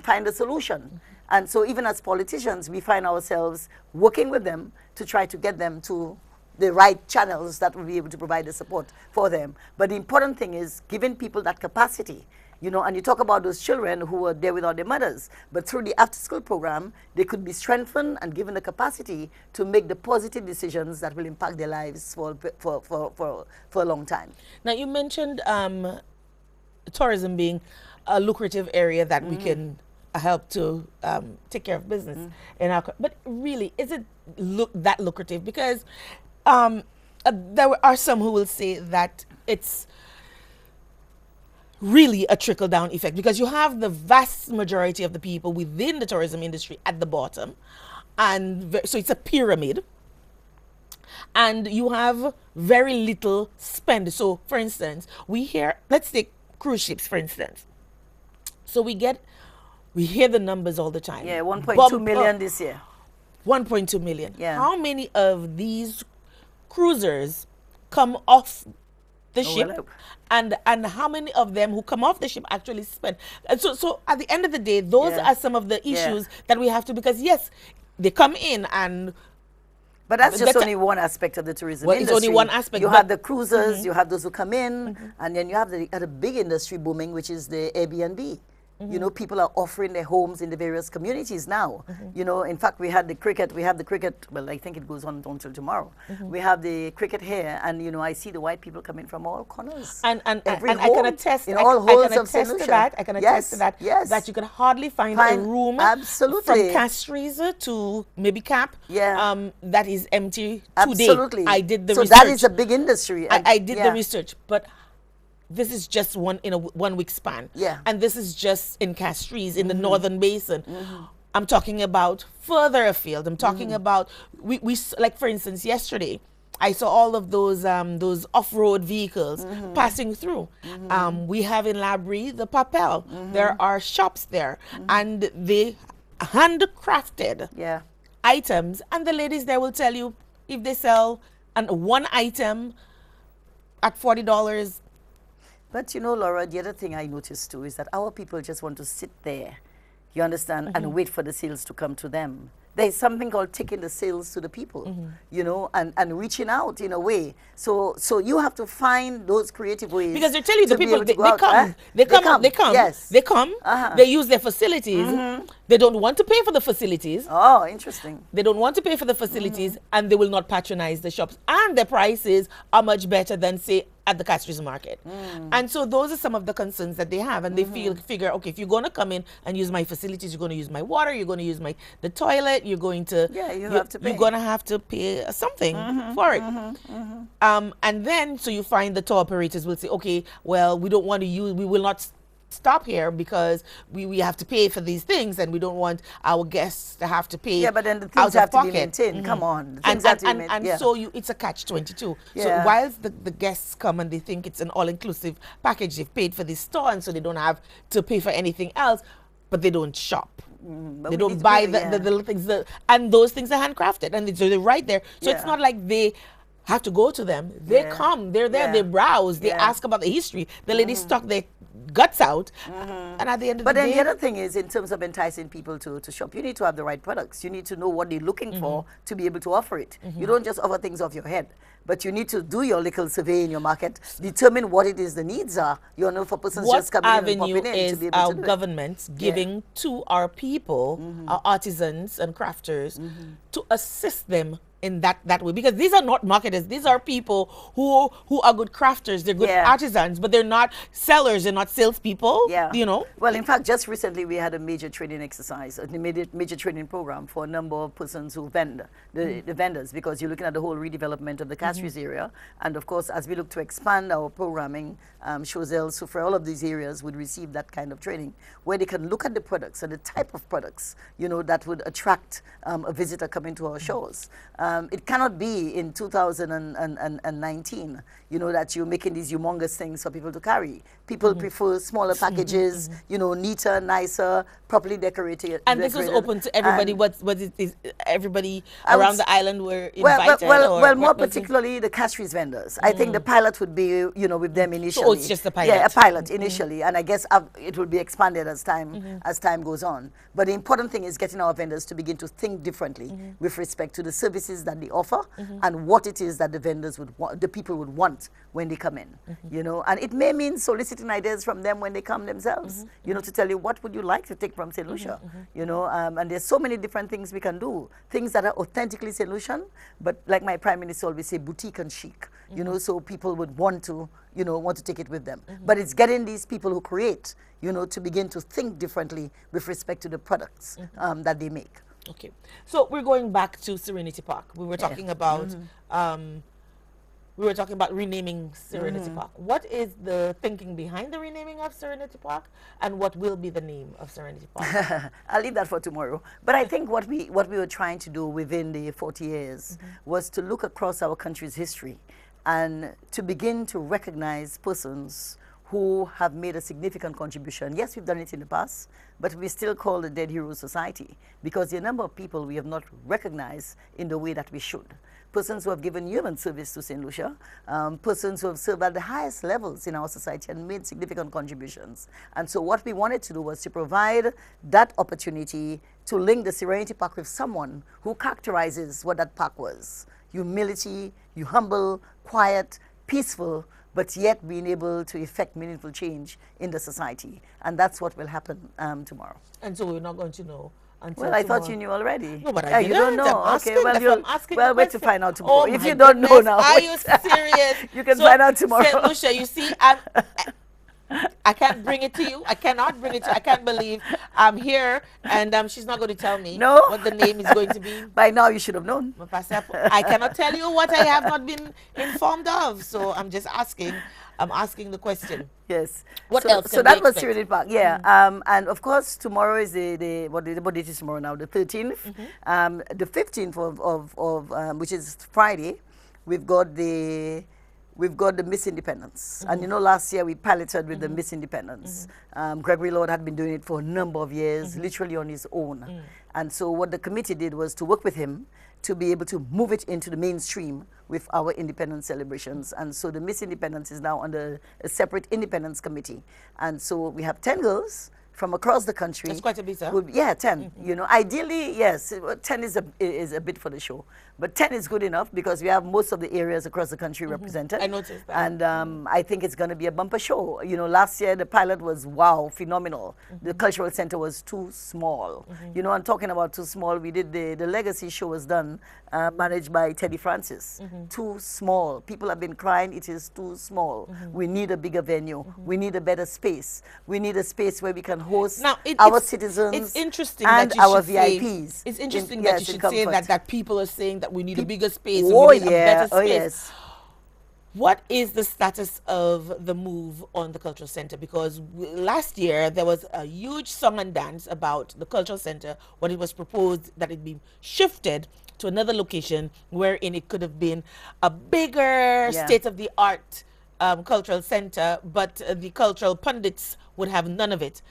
find a solution. And so even as politicians, we find ourselves working with them to try to get them to the right channels that will be able to provide the support for them. But the important thing is giving people that capacity. You know, and you talk about those children who were there without their mothers, but through the after-school program, they could be strengthened and given the capacity to make the positive decisions that will impact their lives for a long time. Now, you mentioned tourism being a lucrative area that we can help to take care of business in our. But really, is it that lucrative? Because there are some who will say that it's really a trickle-down effect, because you have the vast majority of the people within the tourism industry at the bottom, and so it's a pyramid, and you have very little spend. So for instance, we hear, let's take cruise ships for instance, so we hear the numbers all the time. Yeah, 1.2 million this year. 1.2 million. Yeah. How many of these cruisers come off the ship, and how many of them who come off the ship actually spend? And so at the end of the day, those are some of the issues that we have to, because yes, they come in and. But that's just only one aspect of the tourism industry. It's only one aspect. You have the cruisers, you have those who come in, and then you have the other big industry booming, which is the Airbnb. You know, people are offering their homes in the various communities now. You know, in fact, we have the cricket, well, I think it goes on until tomorrow. We have the cricket here, and, you know, I see the white people coming from all corners. And every I home, can attest, in all holes of St. Lucia. That. I can attest to that. Yes. That you can hardly find a room absolutely. from Castries to maybe Cap that is empty today. Absolutely. I did the so research. that is a big industry. I did the research, but this is just in a 1 week span. Yeah. And this is just in Castries, in the Northern Basin. I'm talking about further afield. I'm talking about, we like for instance, yesterday, I saw all of those off-road vehicles passing through. We have in Labrie the Papel. There are shops there, and they handcrafted items, and the ladies there will tell you, if they sell one item at $40? But you know, Laura, the other thing I noticed too is that our people just want to sit there, you understand, and wait for the sales to come to them. There's something called taking the sales to the people, you know, and reaching out in a way. So you have to find those creative ways. Because they tell you the to be people, able to they go out, come, they come, yes. they come, they use their facilities. They don't want to pay for the facilities. Oh, interesting. They don't want to pay for the facilities, and they will not patronize the shops. And their prices are much better than, say, at the Castries market. And so those are some of the concerns that they have, and they figure, okay, if you're going to come in and use my facilities, you're going to use my water, you're going to use the toilet, you're going to have to pay. You're going to have to pay something for it. And then so you find the tour operators will say, okay, well, we don't want to use, we will not stop here because we have to pay for these things, and we don't want our guests to have to pay. Yeah, but then the out things of have to pocket. be maintained. Come on. The And, things have to be and, main- and yeah. so it's a catch-22. So Yeah. whilst the guests come and they think it's an all-inclusive package, they've paid for this store, and so they don't have to pay for anything else, but they don't shop. but They we don't need to buy be- the little things, and those things are handcrafted, and so they're right there. So it's Yeah. not like they have to go to them. They Yeah. come, they're there, Yeah. they browse, they Yeah. ask about the history. The ladies stuck their guts out, and at the end of But the then day, the other thing is, in terms of enticing people to shop, you need to have the right products. You need to know what they're looking for to be able to offer it. You don't just offer things off your head, but you need to do your little survey in your market, determine what it is the needs are, you know, for persons what just coming in and avenue popping in to is be able our to do it. government giving to our people, our artisans and crafters, to assist them in that way? Because these are not marketers, these are people who are good crafters, they're good Yeah. artisans, but they're not sellers, they're not salespeople. Yeah. You know. Well, in fact, just recently we had a major training exercise, a major training program for a number of persons who vend, the vendors, because you're looking at the whole redevelopment of the Castries area. And of course, as we look to expand our programming, Choiseul, Soufrière, all of these areas would receive that kind of training where they can look at the products and the type of products, you know, that would attract a visitor coming to our shows. It cannot be in 2019, you know, that you're making these humongous things for people to carry. People prefer smaller packages, you know, neater, nicer, properly decorated. And this was open to everybody. And- what is everybody I would around s- the island were well, invited? more what was it? particularly the Castries vendors. I think the pilot would be, you know, with them initially. So it's just a pilot. Yeah, a pilot initially, and I guess it will be expanded as time goes on. But the important thing is getting our vendors to begin to think differently with respect to the services that they offer and what it is that the vendors would want, the people would want when they come in. You know, and it may mean soliciting ideas from them when they come themselves. You know, to tell you what would you like to take from St. Lucia. You know, and there's so many different things we can do. Things that are authentically St. Lucian, but like my Prime Minister always say, boutique and chic. You know, so people would want to, you know, want to take it with them. But it's getting these people who create, you know, to begin to think differently with respect to the products that they make. Okay, so we're going back to Serenity Park. We were talking about renaming Serenity Park. What is the thinking behind the renaming of Serenity Park, and what will be the name of Serenity Park? I'll leave that for tomorrow. But I think what we were trying to do within the 40 years was to look across our country's history and to begin to recognize persons who have made a significant contribution. Yes, we've done it in the past, but we still call the Dead Heroes Society because the number of people we have not recognized in the way that we should. Persons who have given human service to St. Lucia, persons who have served at the highest levels in our society and made significant contributions. And so what we wanted to do was to provide that opportunity to link the Serenity Park with someone who characterizes what that park was. Humility, you humble, quiet, peaceful, but yet being able to effect meaningful change in the society. And that's what will happen tomorrow. And so we're not going to know until Well, I tomorrow. thought you knew already. No, but Yeah, I you didn't. don't know. I'm Okay, asking, well, that's you'll, why I'm asking well, the wait to question. find out tomorrow. Oh If my you don't know goodness, now, are wait. you serious? You can So, find out tomorrow. St. Lucia, you see, I can't bring it to you. I cannot bring it to you. I can't believe I'm here and she's not going to tell me No. what the name is going to be. By now, you should have known. I cannot tell you what I have not been informed of. So I'm just asking. I'm asking the question. Yes. What so, else So can that we was expect? Serenity Park, yeah. And of course, tomorrow is what date is tomorrow now? The 13th. The 15th of which is Friday, we've got the Miss Independence. And you know, last year we piloted with the Miss Independence. Gregory Lord had been doing it for a number of years, literally on his own. And so what the committee did was to work with him to be able to move it into the mainstream with our independence celebrations. And so the Miss Independence is now under a separate independence committee. And so we have 10 girls from across the country. That's quite a bit, sir. Yeah, 10. You know, ideally, yes, 10 is a bit for the show. But 10 is good enough because we have most of the areas across the country represented. I noticed that. And I think it's going to be a bumper show. You know, last year the pilot was, wow, phenomenal. The cultural center was too small. You know, I'm talking about too small. We did the legacy show was done, managed by Teddy Francis. Too small. People have been crying, it is too small. We need a bigger venue. We need a better space. We need a space where we can host our citizens it's interesting and that you our should say- VIPs. It's interesting yes, that you in should say comfort. that people are saying that we need a bigger space. Oh, we need a yeah. better space. Oh, yes. What is the status of the move on the cultural center? Because last year there was a huge song and dance about the cultural center when it was proposed that it be shifted to another location wherein it could have been a bigger Yeah. state-of-the-art cultural center, but the cultural pundits would have none of it.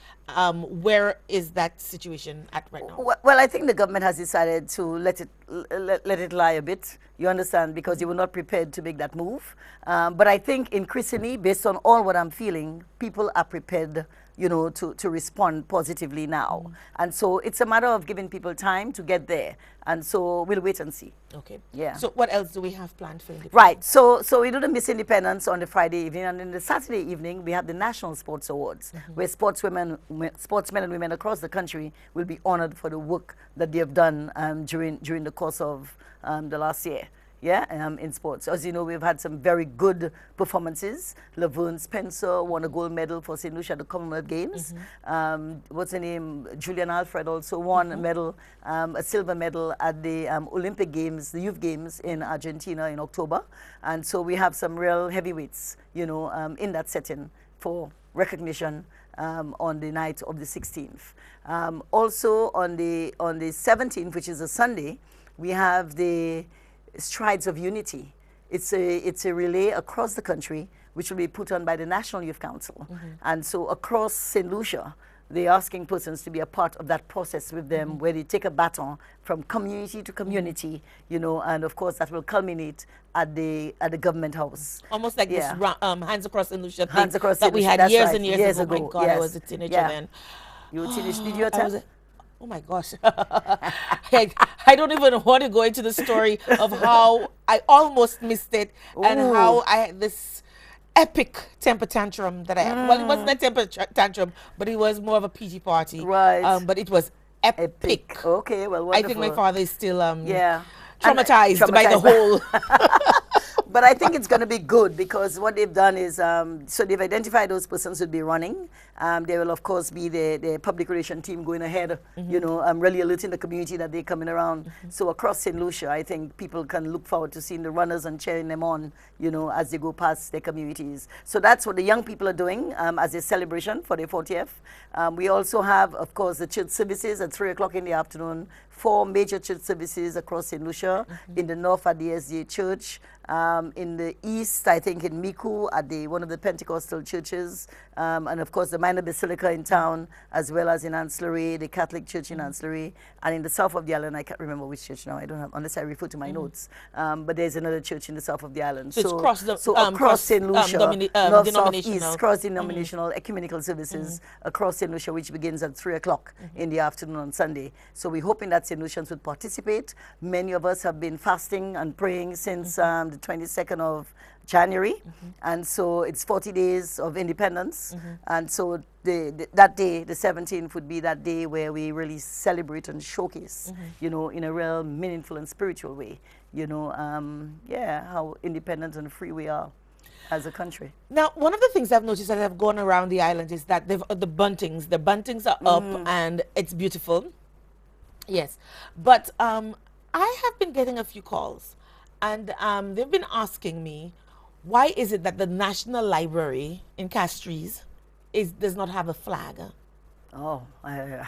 Where is that situation at right now? Well, I think the government has decided to let it lie a bit. You understand, because they were not prepared to make that move. But I think increasingly, based on all what I'm feeling, people are prepared, you know, to respond positively now. And so it's a matter of giving people time to get there. And so we'll wait and see. Okay. Yeah. So what else do we have planned for Independence? Right. So we do the Miss Independence on the Friday evening, and then the Saturday evening we have the National Sports Awards, where sportsmen and women across the country will be honored for the work that they have done during the course of the last year. Yeah, in sports. As you know, we've had some very good performances. Laverne Spencer won a gold medal for St. Lucia at the Commonwealth Games. What's her name? Julian Alfred also won a medal, a silver medal at the Olympic Games, the Youth Games in Argentina in October. And so we have some real heavyweights, you know, in that setting for recognition on the night of the 16th. Also on the 17th, which is a Sunday, we have the Strides of Unity. It's a relay across the country which will be put on by the National Youth Council. And so across St. Lucia, they're asking persons to be a part of that process with them, where they take a baton from community to community, you know, and of course that will culminate at the government house. Almost like Yeah. this Hands Across St. Lucia thing Hands Across that St. we Lucia, had that's years right, and years, years ago. ago, My God, I yes. was a teenager Yeah. then. You did you I attend? was oh my gosh. I don't even want to go into the story of how I almost missed it and Ooh. how I had this epic temper tantrum that I had. Well, it wasn't a temper tantrum, but it was more of a PG party. Right. But it was epic. Epic. Okay, well, I wonderful. think my father is still Yeah. And, traumatized by the whole. But I think it's going to be good, because what they've done is, so they've identified those persons who will be running. There will, of course, be the public relation team going ahead, you know, really alerting the community that they're coming around. So across St. Lucia, I think people can look forward to seeing the runners and cheering them on, you know, as they go past their communities. So that's what the young people are doing as a celebration for their 40th. We also have, of course, the church services at 3 o'clock in the afternoon. 4 major church services across St. Lucia. In the north at the SDA Church. In the east, I think in Miku at one of the Pentecostal churches, and of course the minor basilica in town, as well as in Ancillary, the Catholic Church in Ancillary, and in the south of the island, I can't remember which church now. I don't have, unless I refer to my notes. But there's another church in the south of the island. So it's across St. Lucia, north, south, east, denominational. cross-denominational ecumenical services across St. Lucia, which begins at 3 o'clock in the afternoon on Sunday. So we're hoping that St. Lucians would participate. Many of us have been fasting and praying since the 22nd of January, and so it's 40 days of independence, and so that day, the 17th, would be that day where we really celebrate and showcase, you know, in a real meaningful and spiritual way, you know, yeah, how independent and free we are as a country. Now, one of the things I've noticed as I've gone around the island is that the buntings are up and it's beautiful. Yes, but I have been getting a few calls, and they've been asking me, why is it that the National Library in Castries does not have a flag? Oh, I know,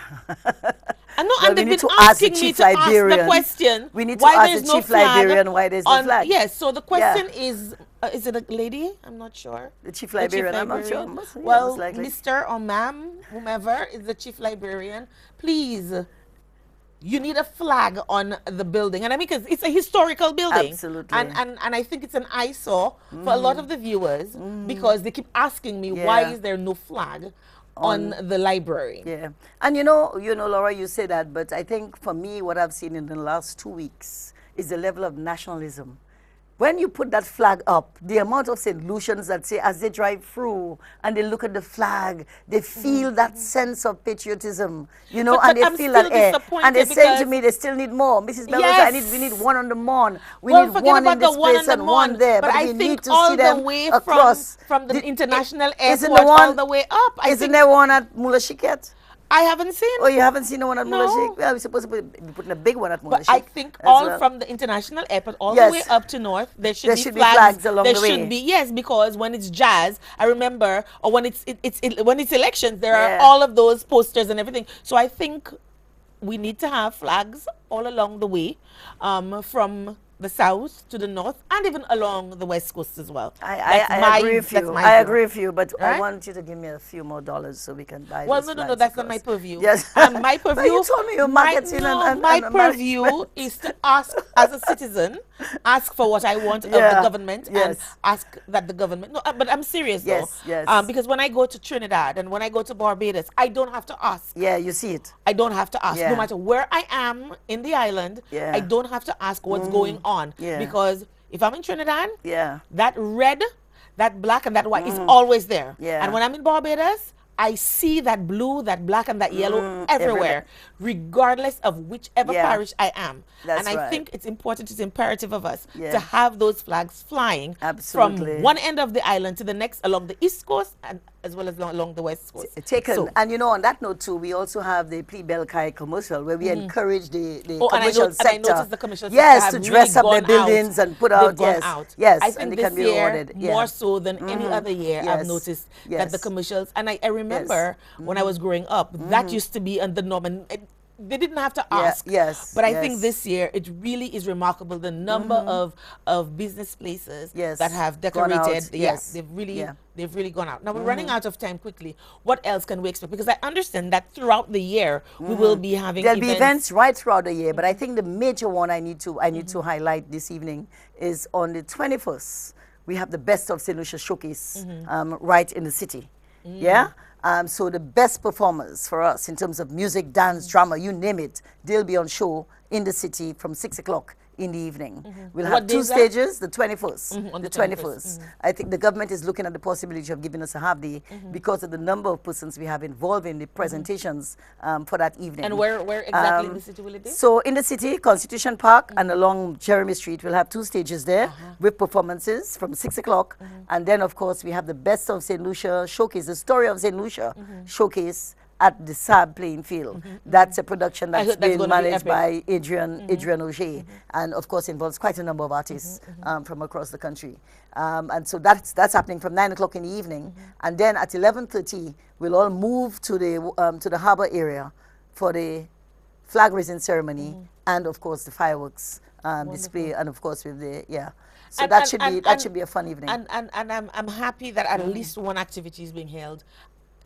well, and they've been asking me to ask the question. We need to why ask there's the no chief flag librarian why there's no flag. Yes, so the question is it a lady? I'm not sure. The chief librarian, I'm not sure. Well, most likely. Mr. or ma'am, whomever is the chief librarian, please you need a flag on the building. And I mean, because it's a historical building. Absolutely. And I think it's an eyesore for a lot of the viewers because they keep asking me, why Yeah. is there no flag on the library? Yeah. And you know, Laura, you say that, but I think for me, what I've seen in the last 2 weeks is the level of nationalism. When you put that flag up, the amount of St. Lucians that say, as they drive through and they look at the flag, they feel that sense of patriotism, you know, But and they I'm feel still that air. disappointed And they say to because- me, they still need more. Mrs. Bellows, Yes. we need one on the Mon. We Well, need forget one about in this the one place on and the one Mon, there. but I we think need to all see the them way across. from the international Isn't airport the one, all the way up. Isn't there one at Mula Shiket? I haven't seen. Oh, you haven't seen the one at Mula No. Shik? Well, we're supposed to be putting a big one at Mula But Shik. I think as all well. from the international airport all Yes. the way up to north, there should There be should be flags. flags along there the should way. be, yes, because when it's jazz, I remember, or when when it's elections, there Yeah. are all of those posters and everything. So I think we need to have flags all along the way, from the south to the north, and even along the west coast as well. I agree with that's you. my I view. agree with you, but I Right? want you to give me a few more dollars so we can buy Well, these no, flags that's not my across. purview. Yes. My But purview. you told me your marketing and my and purview management. is to ask, as a citizen, ask for what I want of Yeah. the government and Yes. ask that the government. No, but I'm serious Yes, though. yes. Because when I go to Trinidad and when I go to Barbados, I don't have to ask. Yeah, you see it. I don't have to ask. Yeah. No matter where I am in the island, Yeah. I don't have to ask what's going on. Yeah. Because if I'm in Trinidad, Yeah. that red, that black, and that white is always there. Yeah. And when I'm in Barbados, I see that blue, that black, and that yellow everywhere, regardless of whichever Yeah. parish I am. That's and I right. think it's important, it's imperative of us Yeah. to have those flags flying Absolutely. from one end of the island to the next along the east coast and as well as along the west coast. Taken. So- And you know, on that note too, we also have the Pli Bel Kai commercial where we encourage the Oh, and I commercial note- and I sector. noticed the commercial sector yes, have to really dress up their gone buildings out. and put They've out. gone Yes, out. yes, I and think they this can be year, rewarded. Yeah. more so than any other year, I've Yes. noticed that Yes. the commercials, and I remember when I was growing up, that used to be on the norm, and they didn't have to ask. yes, But I think yes. this year, it really is remarkable, the number of business places Yes. that have Gone out. decorated. Yes. They've really gone out. Now we're running out of time quickly. What else can we expect? Because I understand that throughout the year, we will be having There'll be events right throughout the year, but I think the major one I need to highlight this evening is on the 21st. We have the Best of St. Lucia Showcase right in the city. Yeah? So the best performers for us in terms of music, dance, drama, you name it, they'll be on show in the city from 6 o'clock in the evening. We'll What have day two is that? stages, the 21st. On The the 21st. I think the government is looking at the possibility of giving us a half day because of the number of persons we have involved in the presentations for that evening. And where exactly in the city will it be? So in the city, Constitution Park and along Jeremy Street, we'll have two stages there with performances from 6 o'clock. And then, of course, we have the Best of St. Lucia Showcase, the Story of St. Lucia Showcase at the SAB playing field. That's a production I that's heard that's been gonna be managed epic. by Adrian Auger, and of course involves quite a number of artists from across the country. And so that's happening from 9 o'clock in the evening, and then at 11:30 we'll all move to the harbour area for the flag raising ceremony and of course the fireworks display, and of course with the So And- that and- should and- be and- should be a fun evening. And I'm happy that at least one activity is being held.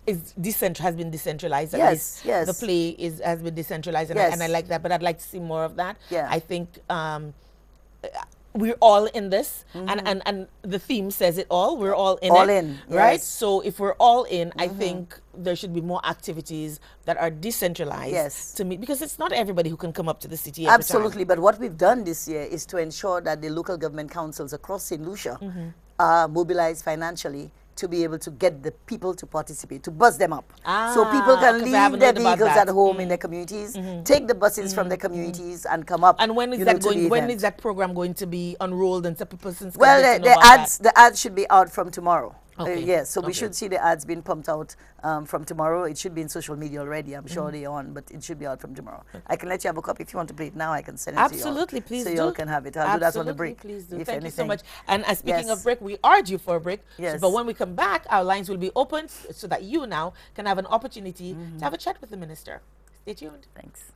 Has been decentralized. At Yes, least yes. The play has been decentralized, and, Yes. and I like that. But I'd like to see more of that. Yeah. I think we're all in this, and the theme says it all. We're all in All it, in, right? yes. So if we're all in, I think there should be more activities that are decentralized. Yes. To me, because it's not everybody who can come up to the city. Every time. Absolutely, but what we've done this year is to ensure that the local government councils across St. Lucia are mobilized financially to be able to get the people to participate, to buzz them up. So people can 'cause I haven't leave their heard about vehicles that. at home in their communities, take the buses from their communities and come up. And when is you know, that to the going? When event. is that program going to be unrolled and so persons can Well, get to know the about ads the ads should be out from tomorrow. Okay. Yes, so we Okay. should see the ads being pumped out from tomorrow. It should be in social media already. I'm sure they're on, but it should be out from tomorrow. I can let you have a copy if you want to play it now. I can send it Absolutely, to you. please So do. you all can have it. I'll do that on the break. Please do. if Thank you so anything. much. And speaking Yes. of break, we are due for a break. Yes. But when we come back, our lines will be open so that you now can have an opportunity to have a chat with the minister. Stay tuned. Thanks.